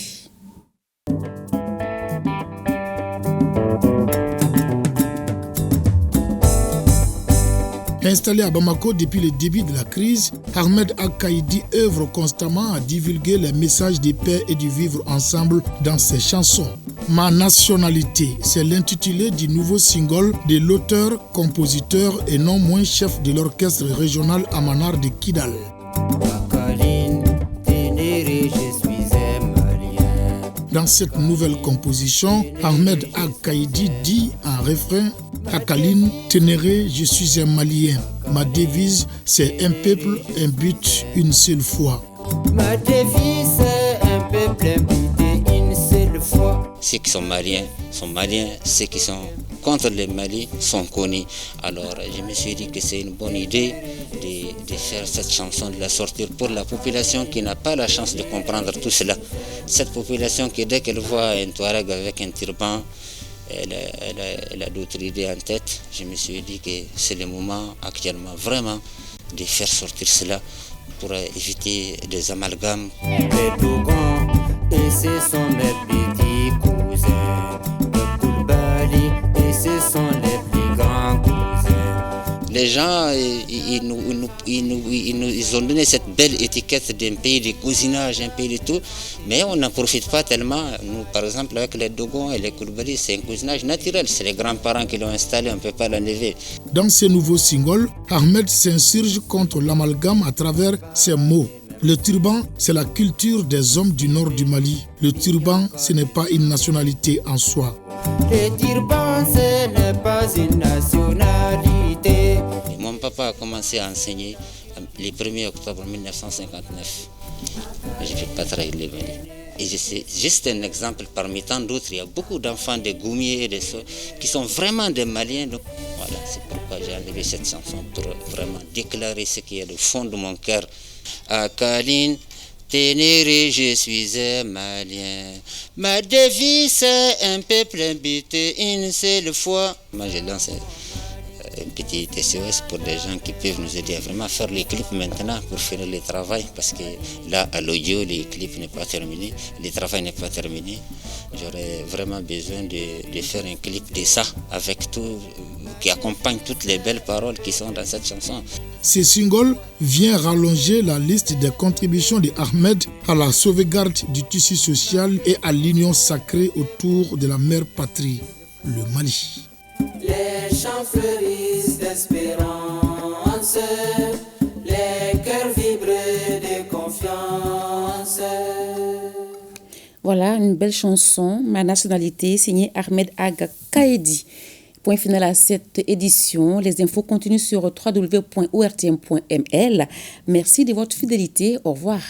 Installé à Bamako depuis le début de la crise, Ahmed Aga Kaidi œuvre constamment à divulguer les messages de paix et du vivre ensemble dans ses chansons. Ma nationalité, c'est l'intitulé du nouveau single de l'auteur, compositeur et non moins chef de l'orchestre régional Amanar de Kidal. Dans cette nouvelle composition, Ahmed Aga Kaidi dit en refrain « Akaline, Ténéré, je suis un Malien. Ma devise, c'est un peuple, un but, une seule foi. » Ma devise, c'est un peuple, un but, une seule foi. Ceux qui sont maliens, ceux qui sont contre les Mali sont connus. Alors je me suis dit que c'est une bonne idée de faire cette chanson, de la sortir pour la population qui n'a pas la chance de comprendre tout cela. Cette population qui dès qu'elle voit un Touareg avec un turban, elle a d'autres idées en tête. Je me suis dit que c'est le moment actuellement vraiment de faire sortir cela pour éviter des amalgames. Les Dogons, et ce sont mes petits cousins. De Koulibaly, et ce sont les plus grands cousins. Les gens, ils ont donné cette belle étiquette d'un pays de cousinage, un pays de tout, mais on n'en profite pas tellement. Nous, par exemple, avec les Dogons et les Koulibaly, c'est un cousinage naturel. C'est les grands-parents qui l'ont installé, on ne peut pas l'enlever. Dans ce nouveau single, Ahmed s'insurge contre l'amalgame à travers ses mots. Le turban, c'est la culture des hommes du nord du Mali. Le turban, ce n'est pas une nationalité en soi. Le turban, ce n'est pas une nationalité. Mon papa a commencé à enseigner le 1er octobre 1959. Je ne peux pas trahir les Mali. Et c'est juste un exemple parmi tant d'autres. Il y a beaucoup d'enfants de Goumiers et de ceux qui sont vraiment des Maliens. Donc, voilà, c'est pourquoi j'ai enlevé cette chanson pour vraiment déclarer ce qui est le fond de mon cœur. Akaline, Ténéré, je suis un Malien. Ma devise, c'est un peuple invité une seule fois. Moi, je lance un petit SOS pour des gens qui peuvent nous aider à vraiment faire les clips maintenant pour finir le travail. Parce que là, à l'audio, les clips n'est pas terminé, le travail n'est pas terminé. J'aurais vraiment besoin de faire un clip de ça, avec tout, qui accompagne toutes les belles paroles qui sont dans cette chanson. Ce single vient rallonger la liste des contributions de Ahmed à la sauvegarde du tissu social et à l'union sacrée autour de la mère patrie, le Mali. Les champs fleurissent d'espérance, les cœurs vibrent de confiance. Voilà une belle chanson, Ma nationalité, signée Ahmed Aga Kaidi. Point final à cette édition. Les infos continuent sur www.ortm.ml. Merci de votre fidélité. Au revoir.